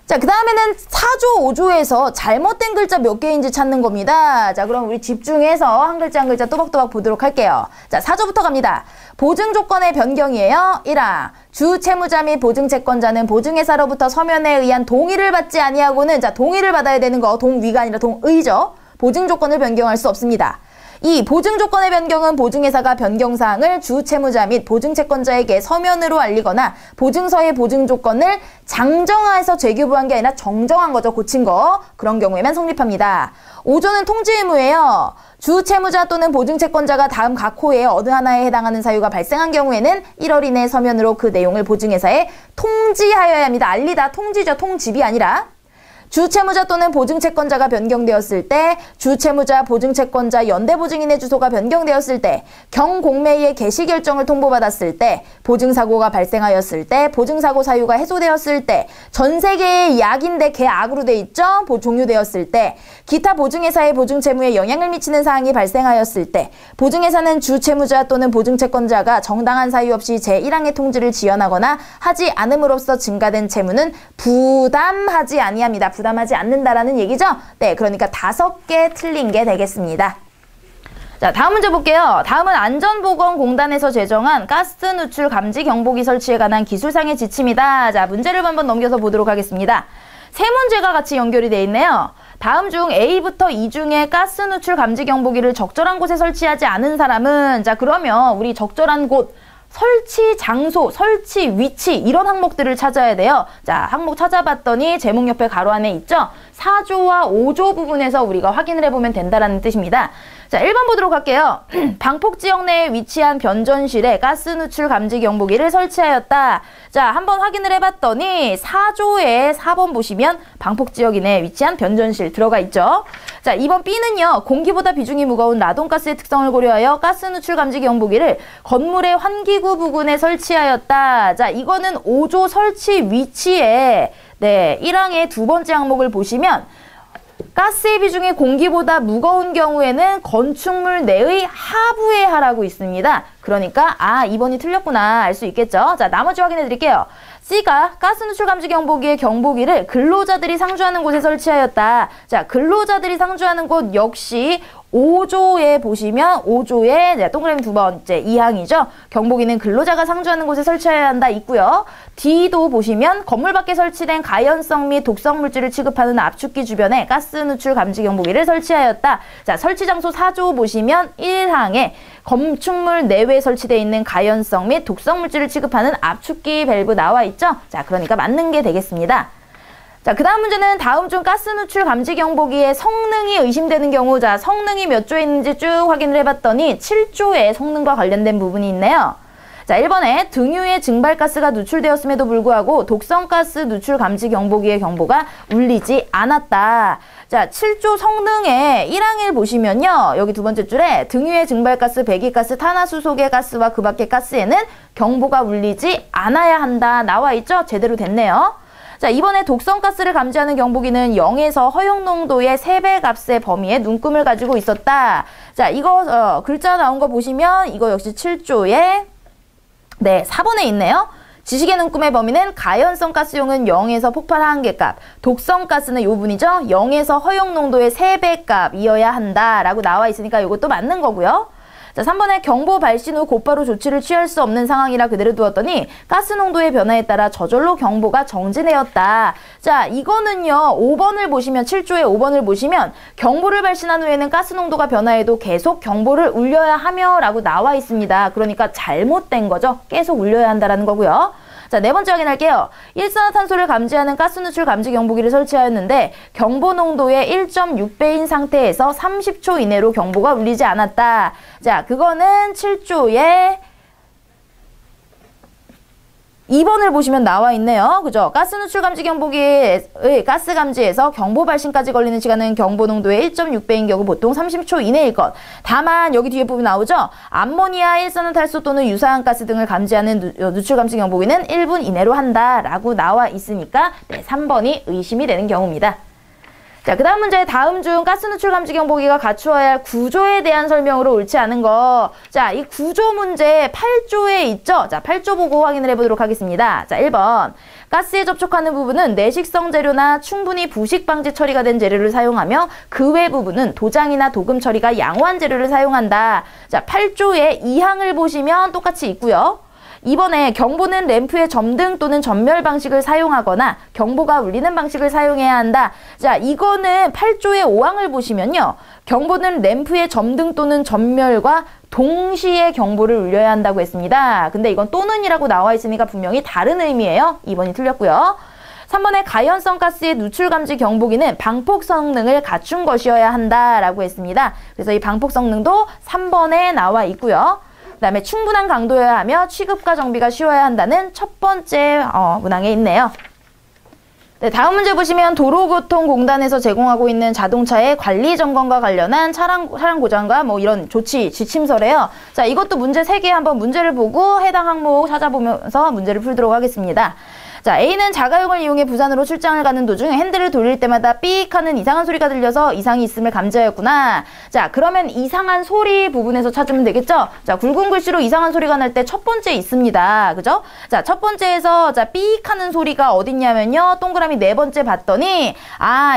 자, 그 다음에는 4조, 5조에서 잘못된 글자 몇 개인지 찾는 겁니다. 자, 그럼 우리 집중해서 한 글자 한 글자 또박또박 보도록 할게요. 자, 4조부터 갑니다. 보증조건의 변경이에요. 1항. 주채무자 및 보증채권자는 보증회사로부터 서면에 의한 동의를 받지 아니하고는 자, 동의를 받아야 되는 거 동위가 아니라 동의죠. 보증조건을 변경할 수 없습니다. 2. 보증조건의 변경은 보증회사가 변경사항을 주채무자 및 보증채권자에게 서면으로 알리거나 보증서의 보증조건을 장정화해서 재교부한 게 아니라 정정한 거죠. 고친 거. 그런 경우에만 성립합니다. 5조는 통지 의무예요. 주채무자 또는 보증채권자가 다음 각 호에 어느 하나에 해당하는 사유가 발생한 경우에는 1월 이내 서면으로 그 내용을 보증회사에 통지하여야 합니다. 알리다 통지죠. 통집이 아니라. 주채무자 또는 보증채권자가 변경되었을 때, 주채무자, 보증채권자, 연대보증인의 주소가 변경되었을 때, 경공매의 개시 결정을 통보받았을 때, 보증사고가 발생하였을 때, 보증사고 사유가 해소되었을 때, 전세계의 약인데 개악으로 돼 있죠? 종료되었을 때, 기타 보증회사의 보증채무에 영향을 미치는 사항이 발생하였을 때, 보증회사는 주채무자 또는 보증채권자가 정당한 사유 없이 제1항의 통지를 지연하거나 하지 않음으로써 증가된 채무는 부담하지 아니합니다. 부담하지 않는다라는 얘기죠? 네, 그러니까 5개 틀린 게 되겠습니다. 자, 다음 문제 볼게요. 다음은 안전보건공단에서 제정한 가스 누출 감지 경보기 설치에 관한 기술상의 지침이다. 자, 문제를 한번 넘겨서 보도록 하겠습니다. 세 문제가 같이 연결이 되어 있네요. 다음 중 A부터 E 중에 가스 누출 감지 경보기를 적절한 곳에 설치하지 않은 사람은 자, 그러면 우리 적절한 곳 설치 장소, 설치 위치 이런 항목들을 찾아야 돼요. 자, 항목 찾아봤더니 제목 옆에 가로 안에 있죠? 4조와 5조 부분에서 우리가 확인을 해보면 된다라는 뜻입니다. 자, 1번 보도록 할게요. 방폭지역 내에 위치한 변전실에 가스 누출 감지 경보기를 설치하였다. 자, 한번 확인을 해봤더니 4조에 4번 보시면 방폭지역 이내에 위치한 변전실 들어가 있죠. 자, 2번 B는요. 공기보다 비중이 무거운 라돈가스의 특성을 고려하여 가스 누출 감지 경보기를 건물의 환기구 부근에 설치하였다. 자, 이거는 5조 설치 위치에 네, 1항의 두 번째 항목을 보시면 가스의 비중이 공기보다 무거운 경우에는 건축물 내의 하부에 하라고 있습니다. 그러니까 2번이 틀렸구나 알 수 있겠죠. 자, 나머지 확인해 드릴게요. C가 가스 누출 감지 경보기의 경보기를 근로자들이 상주하는 곳에 설치하였다. 자, 근로자들이 상주하는 곳 역시 5조에 보시면 5조에 동그라미 두 번째 2항이죠. 경보기는 근로자가 상주하는 곳에 설치해야 한다 있고요. D도 보시면 건물 밖에 설치된 가연성 및 독성 물질을 취급하는 압축기 주변에 가스 누출 감지 경보기를 설치하였다. 자, 설치 장소 4조 보시면 1항에 건축물 내외에 설치되어 있는 가연성 및 독성 물질을 취급하는 압축기 밸브 나와 있죠. 자, 그러니까 맞는 게 되겠습니다. 자, 그 다음 문제는 다음 중 가스 누출 감지 경보기의 성능이 의심되는 경우, 자, 성능이 몇 조에 있는지 쭉 확인을 해봤더니 7조의 성능과 관련된 부분이 있네요. 자, 1번에 등유의 증발가스가 누출되었음에도 불구하고 독성가스 누출 감지 경보기의 경보가 울리지 않았다. 자, 7조 성능의 1항을 보시면요. 여기 두 번째 줄에 등유의 증발가스, 배기가스, 탄화수소계 가스와 그 밖의 가스에는 경보가 울리지 않아야 한다. 나와 있죠? 제대로 됐네요. 자, 이번에 독성가스를 감지하는 경보기는 0에서 허용 농도의 3배 값의 범위에 눈금을 가지고 있었다. 자, 이거 글자 나온 거 보시면 이거 역시 7조에 4번에 있네요. 지식의 눈금의 범위는 가연성 가스용은 0에서 폭발 한계값, 독성 가스는 요 부분이죠. 0에서 허용 농도의 3배 값이어야 한다라고 나와 있으니까 이것도 맞는 거고요. 자, 3번에 경보 발신 후 곧바로 조치를 취할 수 없는 상황이라 그대로 두었더니 가스 농도의 변화에 따라 저절로 경보가 정지되었다. 자, 이거는요. 5번을 보시면 7조의 5번을 보시면 경보를 발신한 후에는 가스 농도가 변화해도 계속 경보를 울려야 하며 라고 나와 있습니다. 그러니까 잘못된 거죠. 계속 울려야 한다라는 거고요. 자, 네 번째 확인할게요. 일산화탄소를 감지하는 가스 누출 감지 경보기를 설치하였는데 경보 농도의 1.6배인 상태에서 30초 이내로 경보가 울리지 않았다. 자, 그거는 7조에 2번을 보시면 나와 있네요. 그죠? 가스 누출 감지 경보기의 가스 감지에서 경보 발신까지 걸리는 시간은 경보 농도의 1.6배인 경우 보통 30초 이내일 것. 다만 여기 뒤에 부분 나오죠? 암모니아, 일산화탄소 또는 유사한 가스 등을 감지하는 누출 감지 경보기는 1분 이내로 한다라고 나와 있으니까 3번이 의심이 되는 경우입니다. 자, 그 다음 문제, 다음 중 가스 누출 감지 경보기가 갖추어야 할 구조에 대한 설명으로 옳지 않은 거. 자, 이 구조 문제 8조에 있죠? 자, 8조 보고 확인을 해보도록 하겠습니다. 자, 1번. 가스에 접촉하는 부분은 내식성 재료나 충분히 부식 방지 처리가 된 재료를 사용하며 그 외 부분은 도장이나 도금 처리가 양호한 재료를 사용한다. 자, 8조의 2항을 보시면 똑같이 있고요. 이번에 경보는 램프의 점등 또는 전멸 방식을 사용하거나 경보가 울리는 방식을 사용해야 한다. 자, 이거는 8조의 5항을 보시면요. 경보는 램프의 점등 또는 전멸과 동시에 경보를 울려야 한다고 했습니다. 근데 이건 또는이라고 나와 있으니까 분명히 다른 의미예요. 2번이 틀렸고요. 3번에 가연성 가스의 누출 감지 경보기는 방폭 성능을 갖춘 것이어야 한다라고 했습니다. 그래서 이 방폭 성능도 3번에 나와 있고요. 그 다음에 충분한 강도여야 하며 취급과 정비가 쉬워야 한다는 첫 번째 문항에 있네요. 네, 다음 문제 보시면 도로교통공단에서 제공하고 있는 자동차의 관리 점검과 관련한 차량 고장과 뭐 이런 조치, 지침서래요. 자, 이것도 문제 3개 한번 문제를 보고 해당 항목 찾아보면서 문제를 풀도록 하겠습니다. 자, A는 자가용을 이용해 부산으로 출장을 가는 도중 핸들을 돌릴 때마다 삑 하는 이상한 소리가 들려서 이상이 있음을 감지하였구나. 자, 그러면 이상한 소리 부분에서 찾으면 되겠죠? 자, 굵은 글씨로 이상한 소리가 날 때 첫 번째 있습니다. 그죠? 자, 첫 번째에서 자, 삑 하는 소리가 어딨냐면요. 동그라미 4번째 봤더니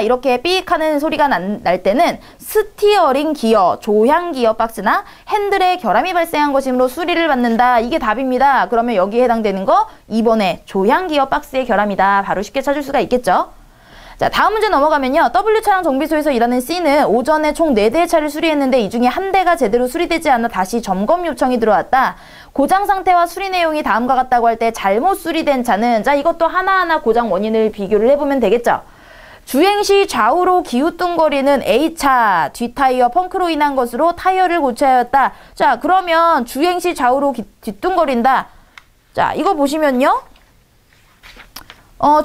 이렇게 삑 하는 소리가 날 때는 스티어링 기어, 조향 기어 박스나 핸들에 결함이 발생한 것이므로 수리를 받는다. 이게 답입니다. 그러면 여기에 해당되는 거 2번에 조향 기어 박스의 결함이다. 바로 쉽게 찾을 수가 있겠죠. 자, 다음 문제 넘어가면요. W차량 정비소에서 일하는 C는 오전에 총 4대의 차를 수리했는데 이 중에 한 대가 제대로 수리되지 않아 다시 점검 요청이 들어왔다. 고장 상태와 수리 내용이 다음과 같다고 할 때 잘못 수리된 차는 자, 이것도 하나하나 고장 원인을 비교를 해보면 되겠죠. 주행 시 좌우로 기우뚱거리는 A차 뒷타이어 펑크로 인한 것으로 타이어를 고쳐야 했다. 자, 그러면 주행 시 좌우로 뒤뚱거린다. 자, 이거 보시면요.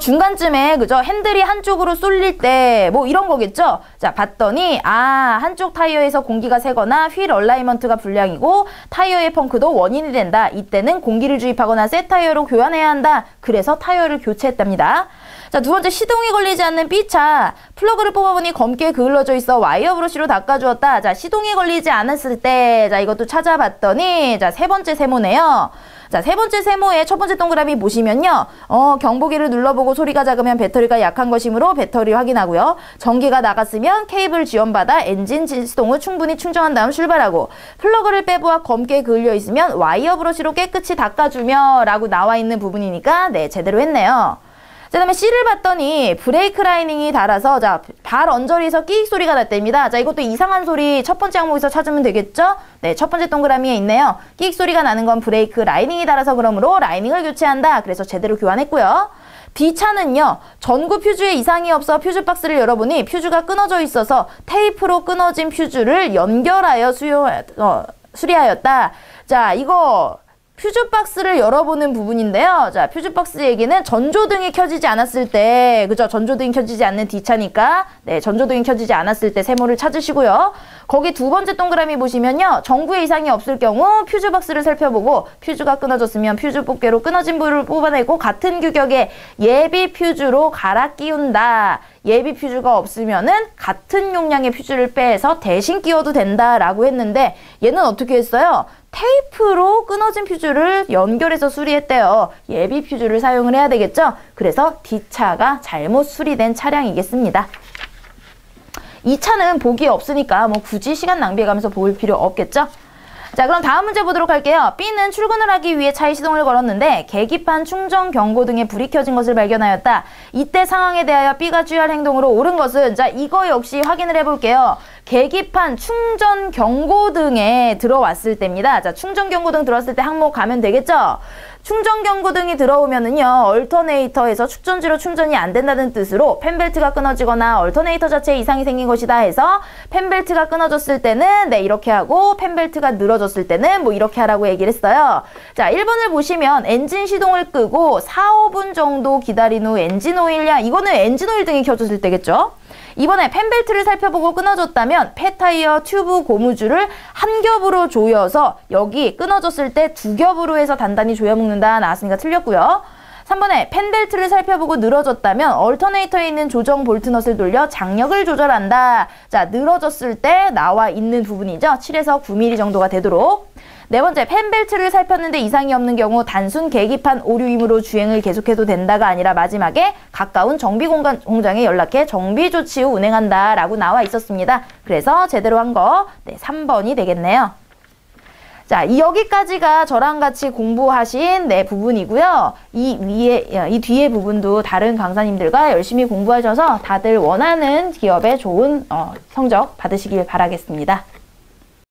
중간쯤에 그죠? 핸들이 한쪽으로 쏠릴 때 뭐 이런 거겠죠? 자, 봤더니 한쪽 타이어에서 공기가 새거나 휠 얼라이먼트가 불량이고 타이어의 펑크도 원인이 된다. 이때는 공기를 주입하거나 새 타이어로 교환해야 한다. 그래서 타이어를 교체했답니다. 자, 두 번째, 시동이 걸리지 않는 B차. 플러그를 뽑아보니 검게 그을러져 있어 와이어 브러쉬로 닦아주었다. 자, 시동이 걸리지 않았을 때, 자, 이것도 찾아봤더니, 자, 세 번째 세모네요. 자, 세 번째 세모의 첫 번째 동그라미 보시면요. 경보기를 눌러보고 소리가 작으면 배터리가 약한 것이므로 배터리 확인하고요. 전기가 나갔으면 케이블 지원받아 엔진 시동을 충분히 충전한 다음 출발하고, 플러그를 빼보아 검게 그을려 있으면 와이어 브러쉬로 깨끗이 닦아주며 라고 나와 있는 부분이니까 네, 제대로 했네요. 자, 그다음에 C를 봤더니 브레이크 라이닝이 닳아서 자, 발 언저리에서 끼익 소리가 났답니다. 자, 이것도 이상한 소리 첫 번째 항목에서 찾으면 되겠죠? 네, 첫 번째 동그라미에 있네요. 끼익 소리가 나는 건 브레이크 라이닝이 닳아서 그러므로 라이닝을 교체한다. 그래서 제대로 교환했고요. D차는요. 전구 퓨즈에 이상이 없어 퓨즈 박스를 열어보니 퓨즈가 끊어져 있어서 테이프로 끊어진 퓨즈를 연결하여 수리하였다. 자, 이거 퓨즈 박스를 열어보는 부분인데요. 자, 퓨즈 박스 얘기는 전조등이 켜지지 않았을 때, 그죠? 전조등이 켜지지 않는 D차니까, 네, 전조등이 켜지지 않았을 때 세모를 찾으시고요. 거기 두 번째 동그라미 보시면요. 전구에 이상이 없을 경우 퓨즈 박스를 살펴보고, 퓨즈가 끊어졌으면 퓨즈 뽑개로 끊어진 부를 뽑아내고 같은 규격의 예비 퓨즈로 갈아 끼운다. 예비 퓨즈가 없으면은 같은 용량의 퓨즈를 빼서 대신 끼워도 된다라고 했는데, 얘는 어떻게 했어요? 테이프로 끊어진 퓨즈를 연결해서 수리했대요. 예비 퓨즈를 사용을 해야 되겠죠? 그래서 D차가 잘못 수리된 차량이겠습니다. 2차는 보기에 없으니까 뭐 굳이 시간 낭비해가면서 볼 필요 없겠죠? 자, 그럼 다음 문제 보도록 할게요. B는 출근을 하기 위해 차에 시동을 걸었는데 계기판 충전 경고등에 불이 켜진 것을 발견하였다. 이때 상황에 대하여 B가 취할 행동으로 옳은 것은, 자, 이거 역시 확인을 해볼게요. 계기판 충전 경고등에 들어왔을 때입니다. 자, 충전 경고등 들어왔을 때 항목 가면 되겠죠? 충전 경고등이 들어오면은요, 얼터네이터에서 축전지로 충전이 안 된다는 뜻으로 펜벨트가 끊어지거나 얼터네이터 자체에 이상이 생긴 것이다 해서 펜벨트가 끊어졌을 때는 네, 이렇게 하고 펜벨트가 늘어졌을 때는 뭐 이렇게 하라고 얘기를 했어요. 자, 1번을 보시면 엔진 시동을 끄고 4, 5분 정도 기다린 후 엔진 오일량, 이거는 엔진 오일 등이 켜졌을 때겠죠? 이번에 펜벨트를 살펴보고 끊어졌다면 폐타이어 튜브 고무줄을 한 겹으로 조여서 여기 끊어졌을 때 두 겹으로 해서 단단히 조여 묶는다 나왔으니까 틀렸고요. 3번에 펜벨트를 살펴보고 늘어졌다면 얼터네이터에 있는 조정 볼트넛을 돌려 장력을 조절한다. 자, 늘어졌을 때 나와 있는 부분이죠. 7에서 9mm 정도가 되도록. 네 번째, 펜벨트를 살폈는데 이상이 없는 경우 단순 계기판 오류이므로 주행을 계속해도 된다가 아니라 마지막에 가까운 정비 공장에 연락해 정비 조치 후 운행한다 라고 나와 있었습니다. 그래서 제대로 한 거 네, 3번이 되겠네요. 자, 여기까지가 저랑 같이 공부하신 네, 부분이고요. 이 뒤에 부분도 다른 강사님들과 열심히 공부하셔서 다들 원하는 기업에 좋은 성적 받으시길 바라겠습니다.